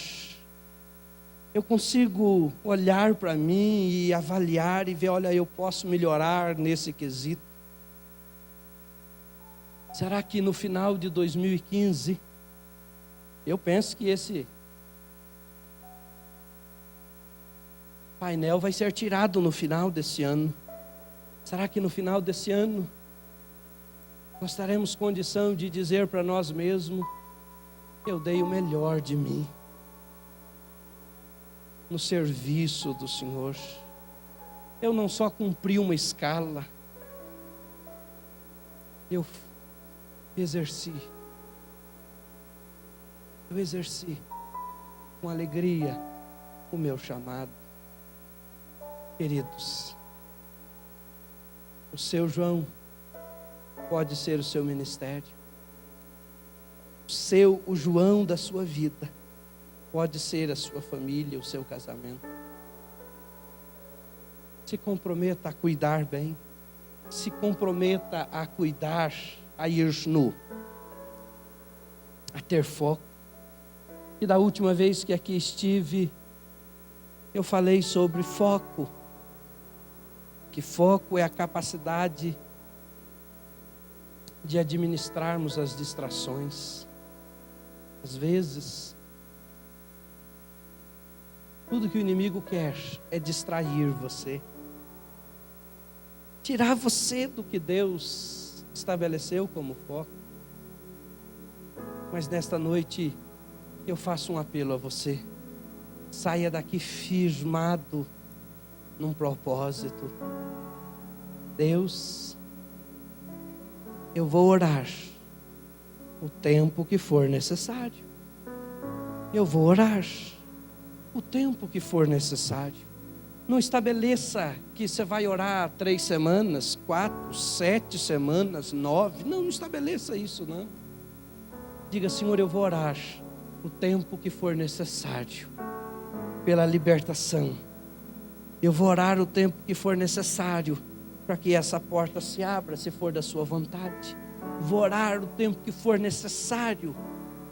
eu consigo olhar para mim e avaliar e ver, olha, eu posso melhorar nesse quesito. Será que no final de 2015, eu penso que esse painel vai ser tirado no final desse ano. Será que no final desse ano nós teremos condição de dizer para nós mesmos: eu dei o melhor de mim no serviço do Senhor. Eu não só cumpri uma escala, eu exerci com alegria o meu chamado. Queridos, o seu João pode ser o seu ministério. O João da sua vida pode ser a sua família, o seu casamento. Se comprometa a cuidar bem. Se comprometa a cuidar, a ir nu, a ter foco. E da última vez que aqui estive, eu falei sobre foco. Que foco é a capacidade de administrarmos as distrações. Às vezes, tudo que o inimigo quer é distrair você, tirar você do que Deus estabeleceu como foco. Mas nesta noite, eu faço um apelo a você: saia daqui firmado num propósito. Deus, eu vou orar o tempo que for necessário. Eu vou orar o tempo que for necessário. Não estabeleça que você vai orar 3 semanas, 4, 7 semanas, 9. Não estabeleça isso, não. Diga: Senhor, eu vou orar o tempo que for necessário pela libertação. Eu vou orar o tempo que for necessário para que essa porta se abra, se for da sua vontade. Vou orar o tempo que for necessário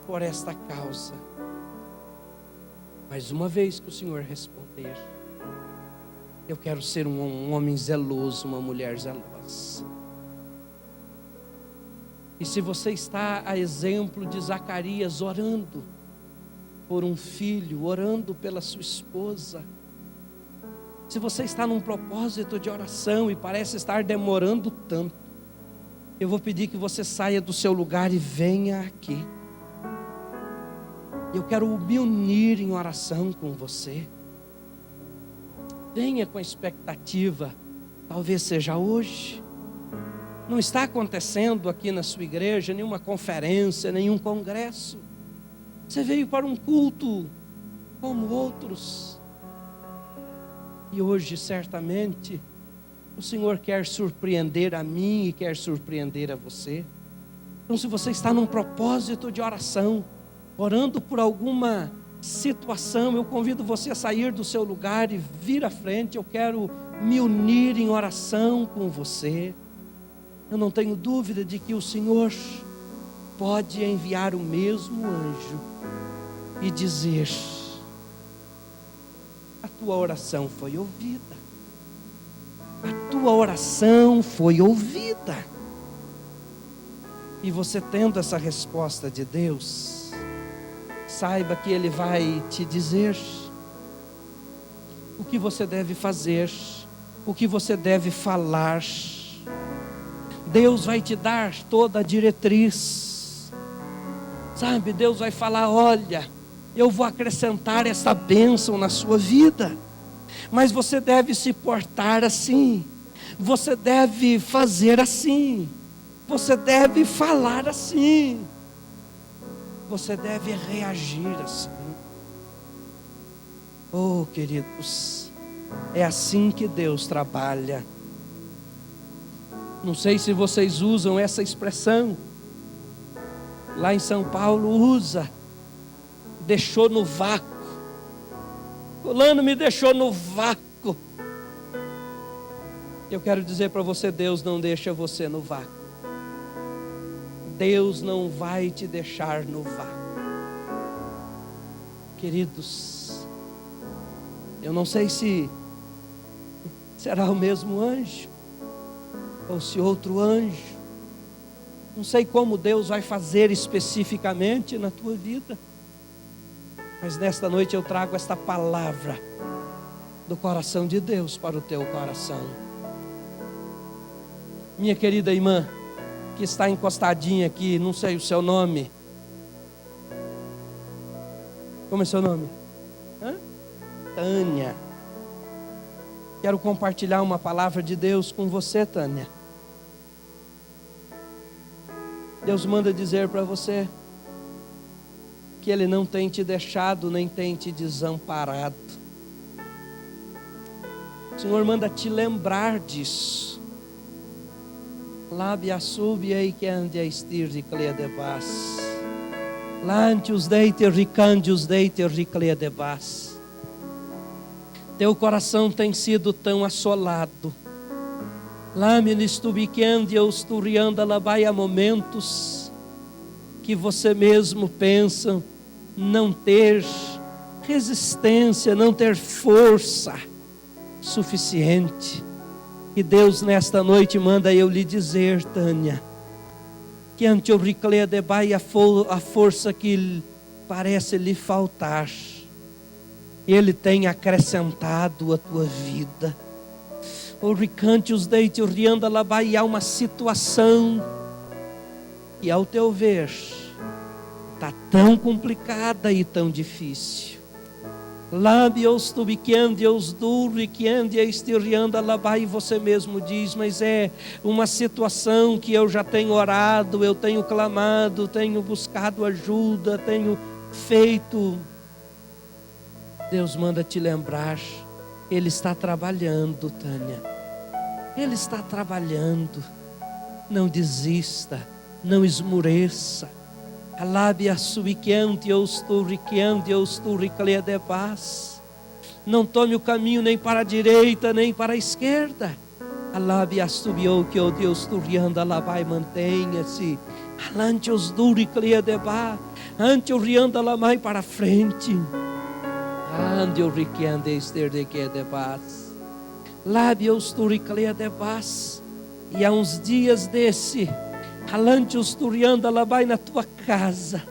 por esta causa. Mas uma vez que o Senhor responder, eu quero ser um homem zeloso, uma mulher zelosa. E se você está a exemplo de Zacarias, orando por um filho, orando pela sua esposa, se você está num propósito de oração e parece estar demorando tanto, eu vou pedir que você saia do seu lugar e venha aqui. Eu quero me unir em oração com você. Venha com a expectativa, talvez seja hoje. Não está acontecendo aqui na sua igreja nenhuma conferência, nenhum congresso. Você veio para um culto como outros. E hoje, certamente, o Senhor quer surpreender a mim e quer surpreender a você. Então, se você está num propósito de oração, orando por alguma situação, eu convido você a sair do seu lugar e vir à frente. Eu quero me unir em oração com você. Eu não tenho dúvida de que o Senhor pode enviar o mesmo anjo e dizer: a tua oração foi ouvida. A tua oração foi ouvida. E você tendo essa resposta de Deus, saiba que Ele vai te dizer o que você deve fazer, o que você deve falar. Deus vai te dar toda a diretriz. Sabe, Deus vai falar: olha, eu vou acrescentar essa bênção na sua vida, mas você deve se portar assim, você deve fazer assim, você deve falar assim, você deve reagir assim. Oh, queridos, é assim que Deus trabalha. Não sei se vocês usam essa expressão. Lá em São Paulo usa: deixou no vácuo. Fulano me deixou no vácuo. Eu quero dizer para você: Deus não deixa você no vácuo. Deus não vai te deixar no vácuo. Queridos, Eu não sei se será o mesmo anjo, ou se outro anjo. Não sei como Deus vai fazer especificamente na tua vida. Mas nesta noite eu trago esta palavra do coração de Deus para o teu coração. Minha querida irmã, que está encostadinha aqui, não sei o seu nome. Como é seu nome? Tânia. Quero compartilhar uma palavra de Deus com você, Tânia. Deus manda dizer para você que Ele não tem te deixado, nem tem te desamparado. O Senhor manda te lembrar disso. Lábia subia e que ande a estir de cleia de bas. Lantius deiter ricandius deiter ricleia de bas. Teu coração tem sido tão assolado. Lâminis tubiquendius turianda labai, há momentos que você mesmo pensa não ter resistência, não ter força suficiente. E Deus nesta noite manda eu lhe dizer, Tânia, que ante o ricleia de bai, a força que parece lhe faltar, Ele tem acrescentado a tua vida. O ricantius deite rianda labai, há uma situação que ao teu ver está tão complicada e tão difícil. Lábios tubiquendios duri quendia estirrianda labai, você mesmo diz, mas é uma situação que eu já tenho orado, eu tenho clamado, tenho buscado ajuda, tenho feito. Deus manda te lembrar, Ele está trabalhando, Tânia. Ele está trabalhando. Não desista, não esmureça. A lábia subiquente, eu estou riquente, eu estou ricleia de paz. Não tome o caminho nem para a direita, nem para a esquerda. A lábia subiu que o Deus turianda lá vai, mantenha-se. Alante os duricleia de paz. Ante o rianda lá vai para frente. Ande o riquende ester de que de paz. Lábia os duricleia de paz. E há uns dias desse, alante os turianda lá vai na tua casa,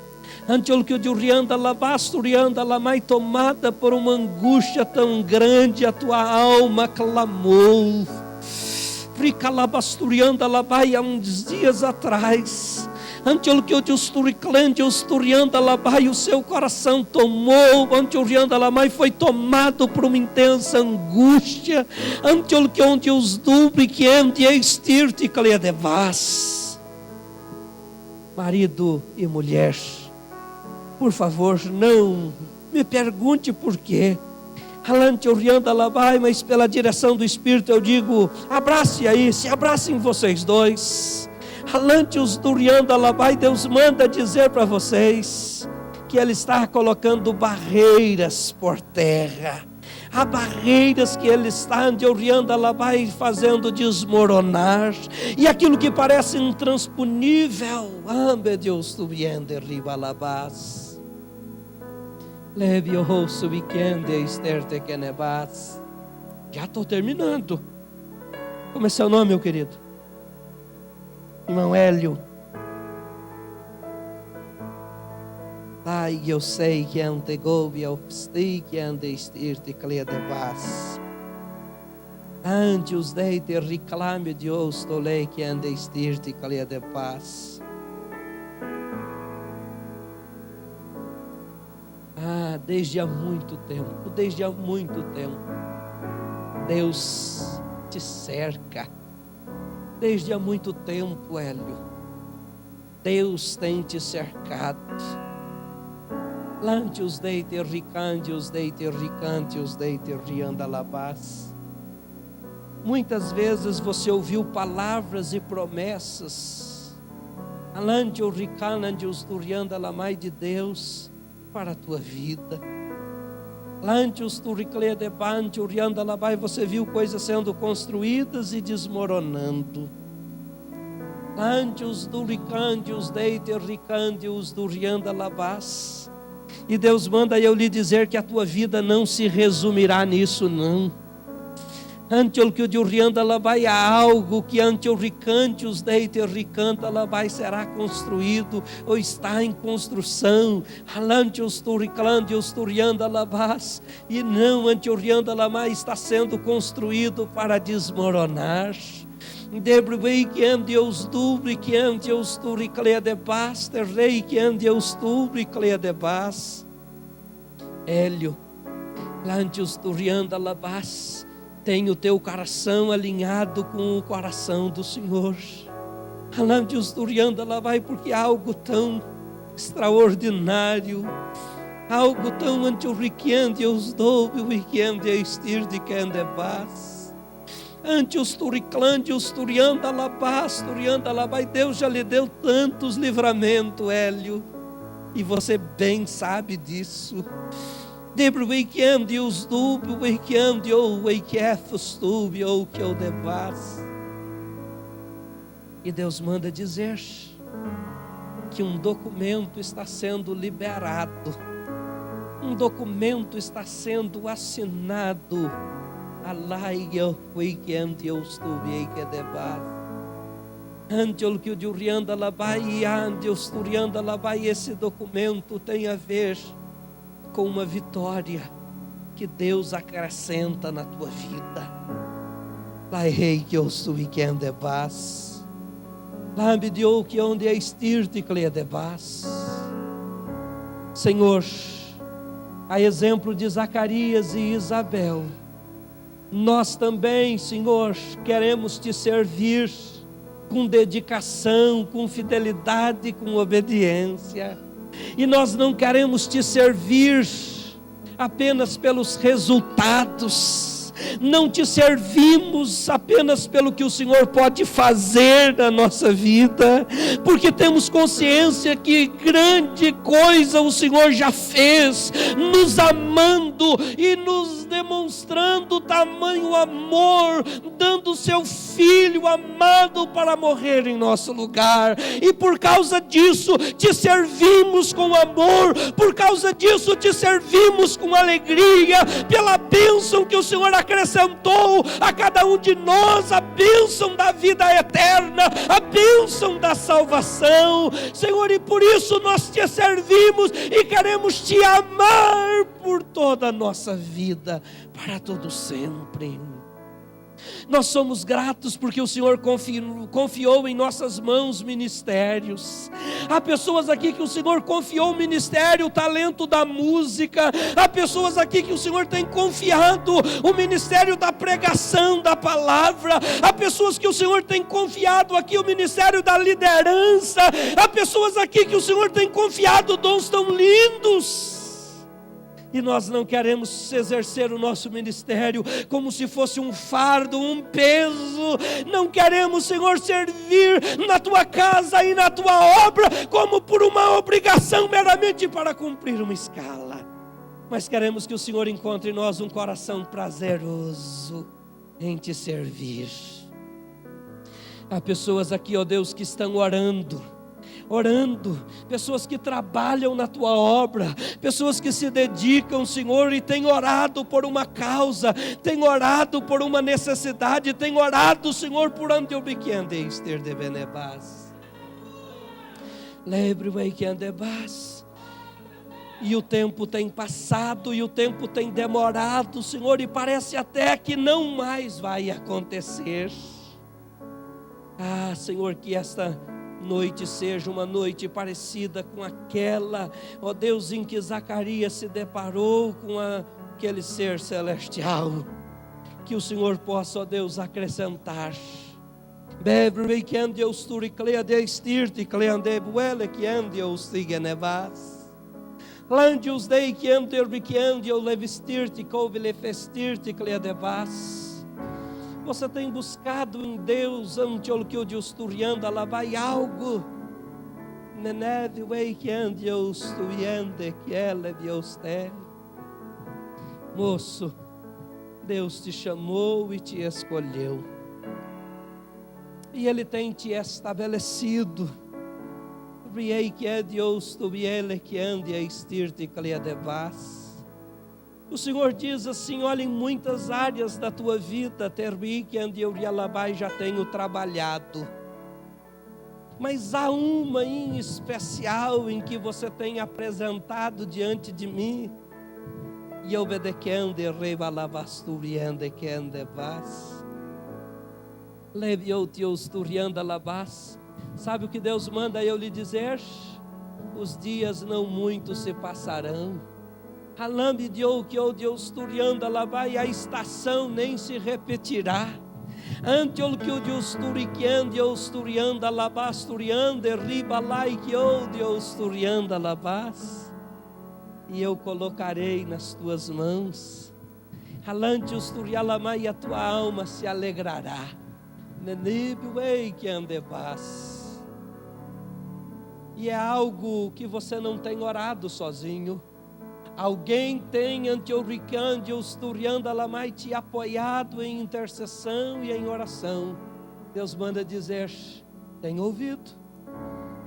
ante o que o turianda lá vai, turianda lá vai, tomada por uma angústia tão grande, a tua alma clamou. Frica lá basturianda lá vai, há uns dias atrás, ante o que o turiclande, os turianda lá vai, o seu coração tomou, ante o rianda lá vai, foi tomado por uma intensa angústia, ante o que onde os dubre que ande estirte cleia de vaz. Marido e mulher, por favor, não me pergunte por quê. Alante orianda lá vai, mas pela direção do Espírito eu digo, abrace aí, se abracem vocês dois. Alante os durianda lá vai, Deus manda dizer para vocês que Ele está colocando barreiras por terra. Há barreiras que Ele está orianda lá vai fazendo desmoronar, e aquilo que parece intransponível, ambe Deus tu viende ribalabás, leve o rosto weekend esterte que nebás. Já estou terminando. Como é seu nome, meu querido? Irmão Hélio. Ai, eu sei que ante gobi ao psti, que ande estirte cleia de paz. Ante os deite reclame de ostolei, que ande estirte cleia de paz. Desde há muito tempo, Deus te cerca. Desde há muito tempo, Hélio, Deus tem te cercado. Lantius deite ricandius deite ricantius deite rianda labás. Muitas vezes você ouviu palavras e promessas, alantio ricandius durianda lamai, de Deus para a tua vida. Lantius turiclea de bantio rianda labai, você viu coisas sendo construídas e desmoronando. Lantius duricandius deite ricandius durianda labás. E Deus manda eu lhe dizer que a tua vida não se resumirá nisso, não. Ante o que o rianda labai há algo que ante o ricante os deite ricanta labai será construído ou está em construção. Alante os turiclande os turianda labás e não ante o rianda lamai está sendo construído para desmoronar. Debrei que ande os dubre que ande os turiclea de bas rei que ande os turiclea de bas. Hélio, lante os turianda labás. Tem o teu coração alinhado com o coração do Senhor. Alante-os durianda lá vai, porque há algo tão extraordinário, algo tão anti-riquende, os doube, o riquende, estir de quem é paz. Ante os turiclande, os turianda lá paz, turianda lá vai. Deus já lhe deu tantos livramentos, Hélio, e você bem sabe disso. Debre o weekend os dube, o weekend ou o weekend stube ou que eu devas. E Deus manda dizer que um documento está sendo liberado, um documento está sendo assinado. Alai o weekend eu stube e que devas. Ante o que o durianda labai e ante os turianda labai, esse documento tem a ver com uma vitória que Deus acrescenta na tua vida. Lá rei que eu sou e que ande paz. Lá me deu que onde é estirte que lhe de paz. Senhor, a exemplo de Zacarias e Isabel, nós também, Senhor, queremos te servir com dedicação, com fidelidade, com obediência. E nós não queremos te servir apenas pelos resultados, não te servimos apenas pelo que o Senhor pode fazer na nossa vida, porque temos consciência que grande coisa o Senhor já fez, nos amando e nos demonstrando tamanho amor, dando o seu Filho amado para morrer em nosso lugar. E por causa disso te servimos com amor, por causa disso te servimos com alegria, pela bênção que o Senhor acrescentou a cada um de nós, a bênção da vida eterna, a bênção da salvação, Senhor. E por isso nós te servimos e queremos te amar por toda a nossa vida, para todo sempre. Nós somos gratos porque o Senhor confiou em nossas mãos ministérios. Há pessoas aqui que o Senhor confiou o ministério, o talento da música. Há pessoas aqui que o Senhor tem confiado o ministério da pregação da palavra. Há pessoas que o Senhor tem confiado aqui o ministério da liderança. Há pessoas aqui que o Senhor tem confiado dons tão lindos. E nós não queremos exercer o nosso ministério como se fosse um fardo, um peso. Não queremos, Senhor, servir na tua casa e na tua obra como por uma obrigação meramente para cumprir uma escala. Mas queremos que o Senhor encontre em nós um coração prazeroso em te servir. Há pessoas aqui, ó Deus, que estão orando, pessoas que trabalham na tua obra, pessoas que se dedicam, Senhor, e têm orado por uma causa, têm orado por uma necessidade, têm orado, Senhor, por onde eu me andeis ter de benebás. Lembre-me que andebás. E o tempo tem passado, e o tempo tem demorado, Senhor, e parece até que não mais vai acontecer. Ah, Senhor, que esta noite seja uma noite parecida com aquela, ó Deus, em que Zacarias se deparou com aquele ser celestial. Que o Senhor possa, ó Deus, acrescentar. Bebre que ande os turiclea de estirte, cleande buele que ande os sigenevas. Lande os dei que ande o levestirte, couve lefestirte, cleadevas. Você tem buscado em Deus ante o que o Deus turianda lá vai algo. Neneve wei que ande os turiande que ela Deus tem. Moço, Deus te chamou e te escolheu. E Ele tem te estabelecido. Riei que é Deus, tu ele que ande a estirte cleadevas. O Senhor diz assim: olha, em muitas áreas da tua vida, terbi que ande eu rialabai já tenho trabalhado. Mas há uma em especial em que você tem apresentado diante de mim. E obedecende rebalavasturiende que andevas. Leviou teus turianda lavas. Sabe o que Deus manda eu lhe dizer? Os dias não muito se passarão. Alambe dio que o Deus turianda lavai, a estação nem se repetirá. Ante o que o Deus turiquende, os turianda lavas, turianda ribalai que o Deus turianda lavas. E eu colocarei nas tuas mãos. Alante os turialamai, e a tua alma se alegrará. Nenibwei que andevas. E é algo que você não tem orado sozinho. Alguém tem ante o ricande, os turianda lamai te apoiado em intercessão e em oração. Deus manda dizer: tenho ouvido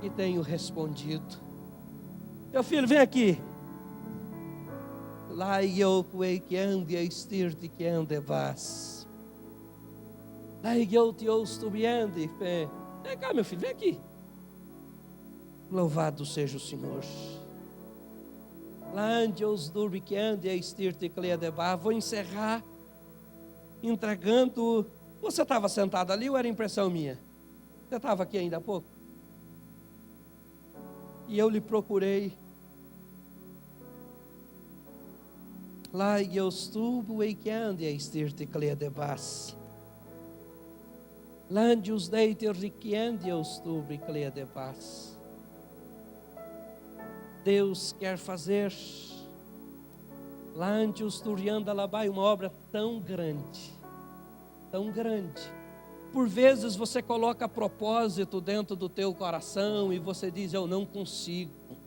e tenho respondido. Meu filho, vem aqui. Lá eu puei que ande a estirte que andevas. Lá eu te ouço biende, fé. Vem cá, meu filho, vem aqui. Louvado seja o Senhor. Lá ande os durbi que ande a estirte que andevas. Vou encerrar entregando. Você estava sentado ali ou era impressão minha? Você estava aqui ainda há pouco? E eu lhe procurei. Lá eu estuvo e que ande a estirte que andevas. Lande os deiter riquende eu estuvo e que andevas. Deus quer fazer lande os turianda labai uma obra tão grande, tão grande. Por vezes você coloca propósito dentro do teu coração e você diz: eu não consigo.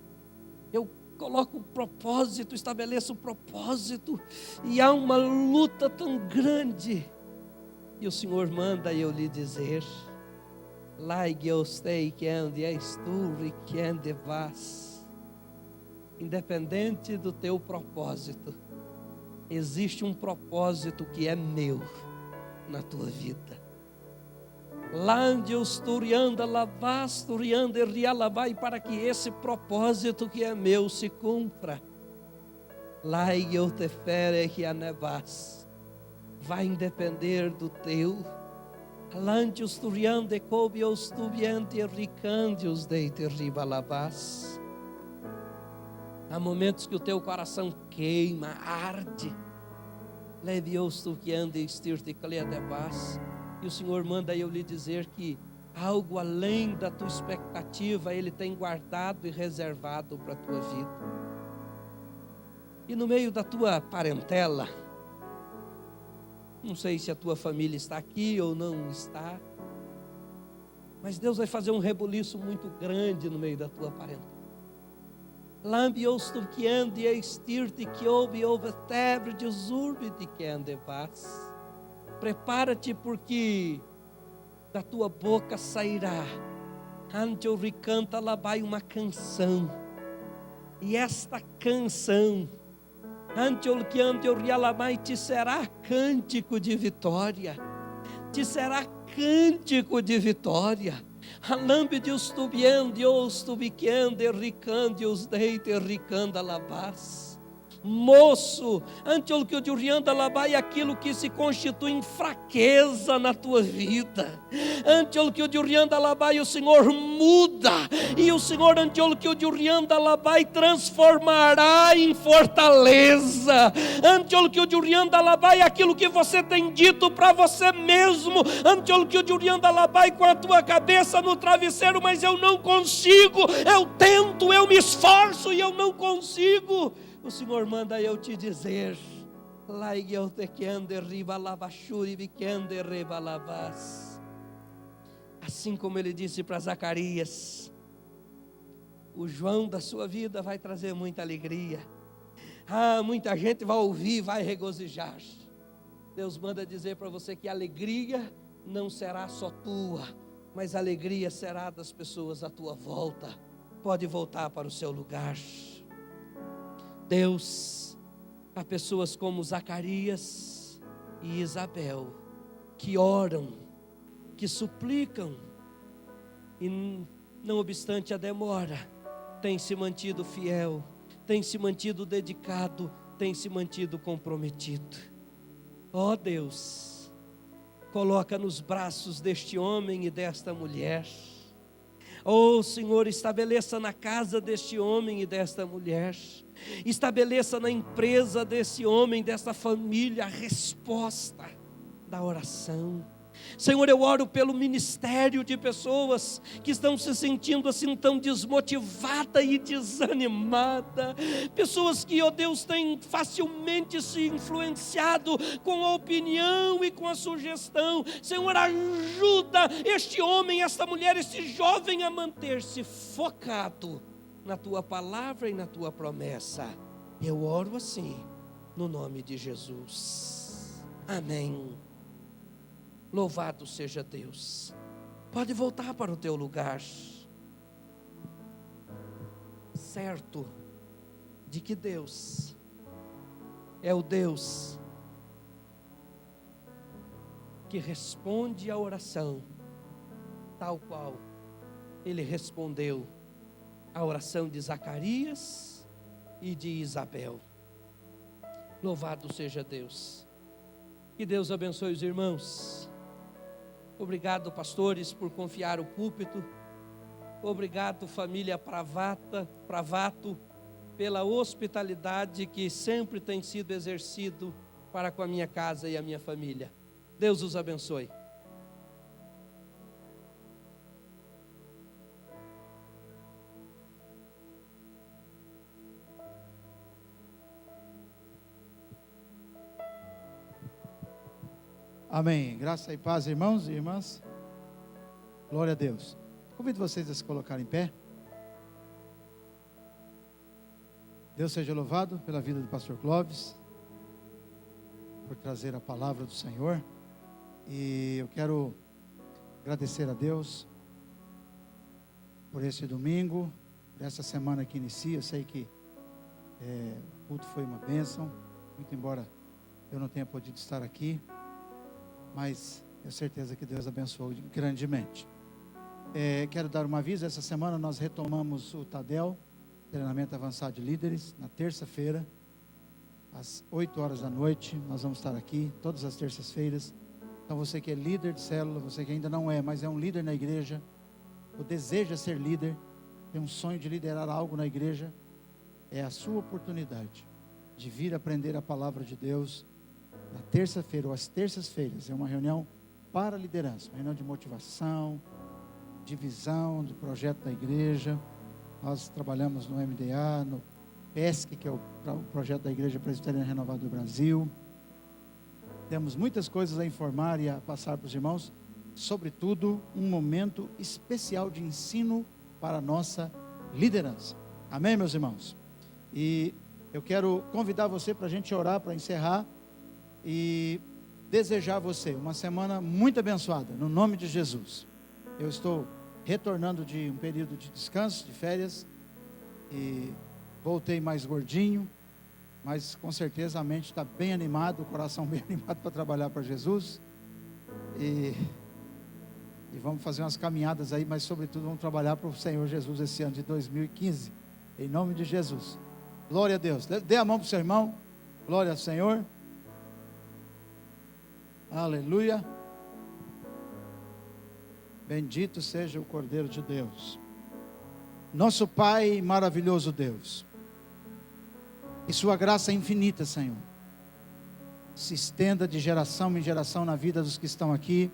Eu coloco um propósito, estabeleço um propósito e há uma luta tão grande. E o Senhor manda eu lhe dizer: lai eu sei que ande és tu e que ande vas. Independente do teu propósito, existe um propósito que é meu na tua vida. Lande os turianda lavas, turianda rialabai, para que esse propósito que é meu se cumpra. Lá eu te fere que anevas, vai depender do teu. Lande os turianda coube os tubiante ricande os deite ribalavas. Há momentos que o teu coração queima, arde. Leve-os tu que anda e estirte cleadevas. E o Senhor manda eu lhe dizer que algo além da tua expectativa Ele tem guardado e reservado para a tua vida. E no meio da tua parentela, não sei se a tua família está aqui ou não está, mas Deus vai fazer um rebuliço muito grande no meio da tua parentela. Lambios tu que ande a estirte que ouve tebre de zurbe de que andevas. Prepara-te porque da tua boca sairá ante o ricanta labai uma canção. E esta canção ante o que ante o rialamai te será cântico de vitória. Te será cântico de vitória. Alambe de os tubiende, os tubiquende, ricande, os deite, ricanda labas. Moço, ante o que o durianda labai, aquilo que se constitui em fraqueza na tua vida. Ante o que o durianda labai, o Senhor muda. E o Senhor, ante o que o durianda labai, transformará em fortaleza. Ante o que o durianda labai, aquilo que você tem dito para você mesmo. Ante o que o durianda labai, com a tua cabeça no travesseiro, mas eu não consigo. Eu tento, eu me esforço e eu não consigo. O Senhor manda eu te dizer: assim como Ele disse para Zacarias, o João da sua vida vai trazer muita alegria. Muita gente vai ouvir, vai regozijar. Deus manda dizer para você que a alegria não será só tua, mas a alegria será das pessoas à tua volta. pode voltar para o seu lugar. Deus, há pessoas como Zacarias e Isabel, que oram, que suplicam, e não obstante a demora, tem se mantido fiel, tem se mantido dedicado, tem se mantido comprometido. Ó Deus, coloca nos braços deste homem e desta mulher. Ó Senhor, estabeleça na casa deste homem e desta mulher, estabeleça na empresa desse homem, desta família, a resposta da oração. Senhor, eu oro pelo ministério de pessoas que estão se sentindo assim tão desmotivada e desanimada, pessoas que, ó Deus, têm facilmente se influenciado com a opinião e com a sugestão. Senhor, ajuda este homem, esta mulher, este jovem a manter-se focado na Tua palavra e na Tua promessa. Eu oro assim, no nome de Jesus. Amém. Louvado seja Deus. Pode voltar para o teu lugar, certo de que Deus é o Deus que responde à oração, tal qual Ele respondeu à oração de Zacarias e de Isabel. Louvado seja Deus. Que Deus abençoe os irmãos. Obrigado, pastores, por confiar o púlpito. Obrigado, família Pravato, pela hospitalidade que sempre tem sido exercido para com a minha casa e a minha família. Deus os abençoe. Amém. Graça e paz, irmãos e irmãs. Glória a Deus. Convido vocês a se colocarem em pé. Deus seja louvado pela vida do pastor Clóvis, por trazer a palavra do Senhor. E eu quero agradecer a Deus por esse domingo, por essa semana que inicia. Eu sei que o culto foi uma bênção, muito embora eu não tenha podido estar aqui, mas tenho certeza que Deus abençoou grandemente. Quero dar um aviso. Essa semana nós retomamos o Tadel, treinamento avançado de líderes, na terça-feira, às 8 horas da noite. Nós vamos estar aqui todas as terças-feiras. Então você que é líder de célula, você que ainda não é, mas é um líder na igreja, ou deseja ser líder, tem um sonho de liderar algo na igreja, é a sua oportunidade de vir aprender a palavra de Deus na terça-feira ou às terças-feiras. É uma reunião para liderança, uma reunião de motivação, de visão, do projeto da igreja. Nós trabalhamos no MDA, no PESC, que é o projeto da Igreja Presbiteriana Renovada do Brasil. Temos muitas coisas a informar e a passar para os irmãos, sobretudo um momento especial de ensino para a nossa liderança. Amém, meus irmãos? E eu quero convidar você para a gente orar, para encerrar, e desejar a você uma semana muito abençoada, no nome de Jesus. Eu estou retornando de um período de descanso, de férias, e voltei mais gordinho, mas com certeza a mente está bem animada, o coração bem animado para trabalhar para Jesus, e vamos fazer umas caminhadas aí, mas sobretudo vamos trabalhar para o Senhor Jesus esse ano de 2015, em nome de Jesus. Glória a Deus. Dê a mão para o seu irmão. Glória ao Senhor. Aleluia. Bendito seja o Cordeiro de Deus. Nosso Pai, maravilhoso Deus, e sua graça infinita, Senhor, se estenda de geração em geração na vida dos que estão aqui.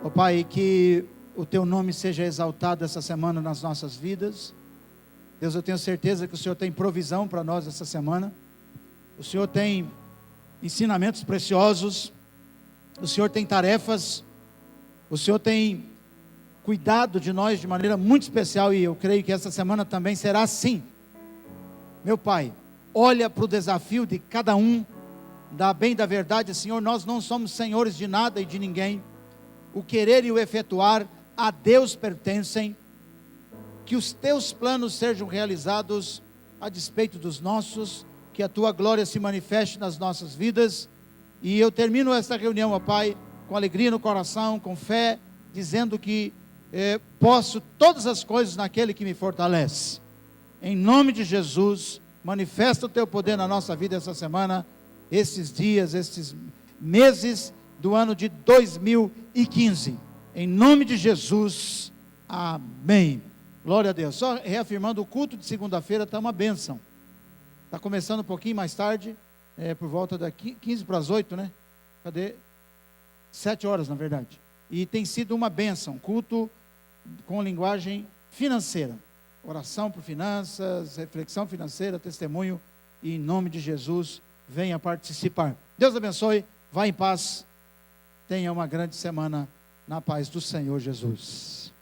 Ó Pai, que o Teu nome seja exaltado essa semana nas nossas vidas. Deus, eu tenho certeza que o Senhor tem provisão para nós essa semana. O Senhor tem ensinamentos preciosos. O Senhor tem tarefas. O Senhor tem cuidado de nós de maneira muito especial, e eu creio que essa semana também será assim. Meu Pai, olha para o desafio de cada um, da bem da verdade. Senhor, nós não somos senhores de nada e de ninguém. O querer e o efetuar a Deus pertencem. que os teus planos sejam realizados a despeito dos nossos, que a tua glória se manifeste nas nossas vidas. E eu termino esta reunião, ó Pai, com alegria no coração, com fé, dizendo que posso todas as coisas naquele que me fortalece. Em nome de Jesus, manifesta o teu poder na nossa vida essa semana, esses dias, esses meses do ano de 2015. Em nome de Jesus, amém. Glória a Deus. Só reafirmando, o culto de segunda-feira está uma bênção. Está começando um pouquinho mais tarde, por volta da 15 para as 8, né? Cadê? 7 horas, na verdade. E tem sido uma bênção, culto com linguagem financeira. Oração por finanças, reflexão financeira, testemunho. E em nome de Jesus, venha participar. Deus abençoe, vá em paz. Tenha uma grande semana na paz do Senhor Jesus.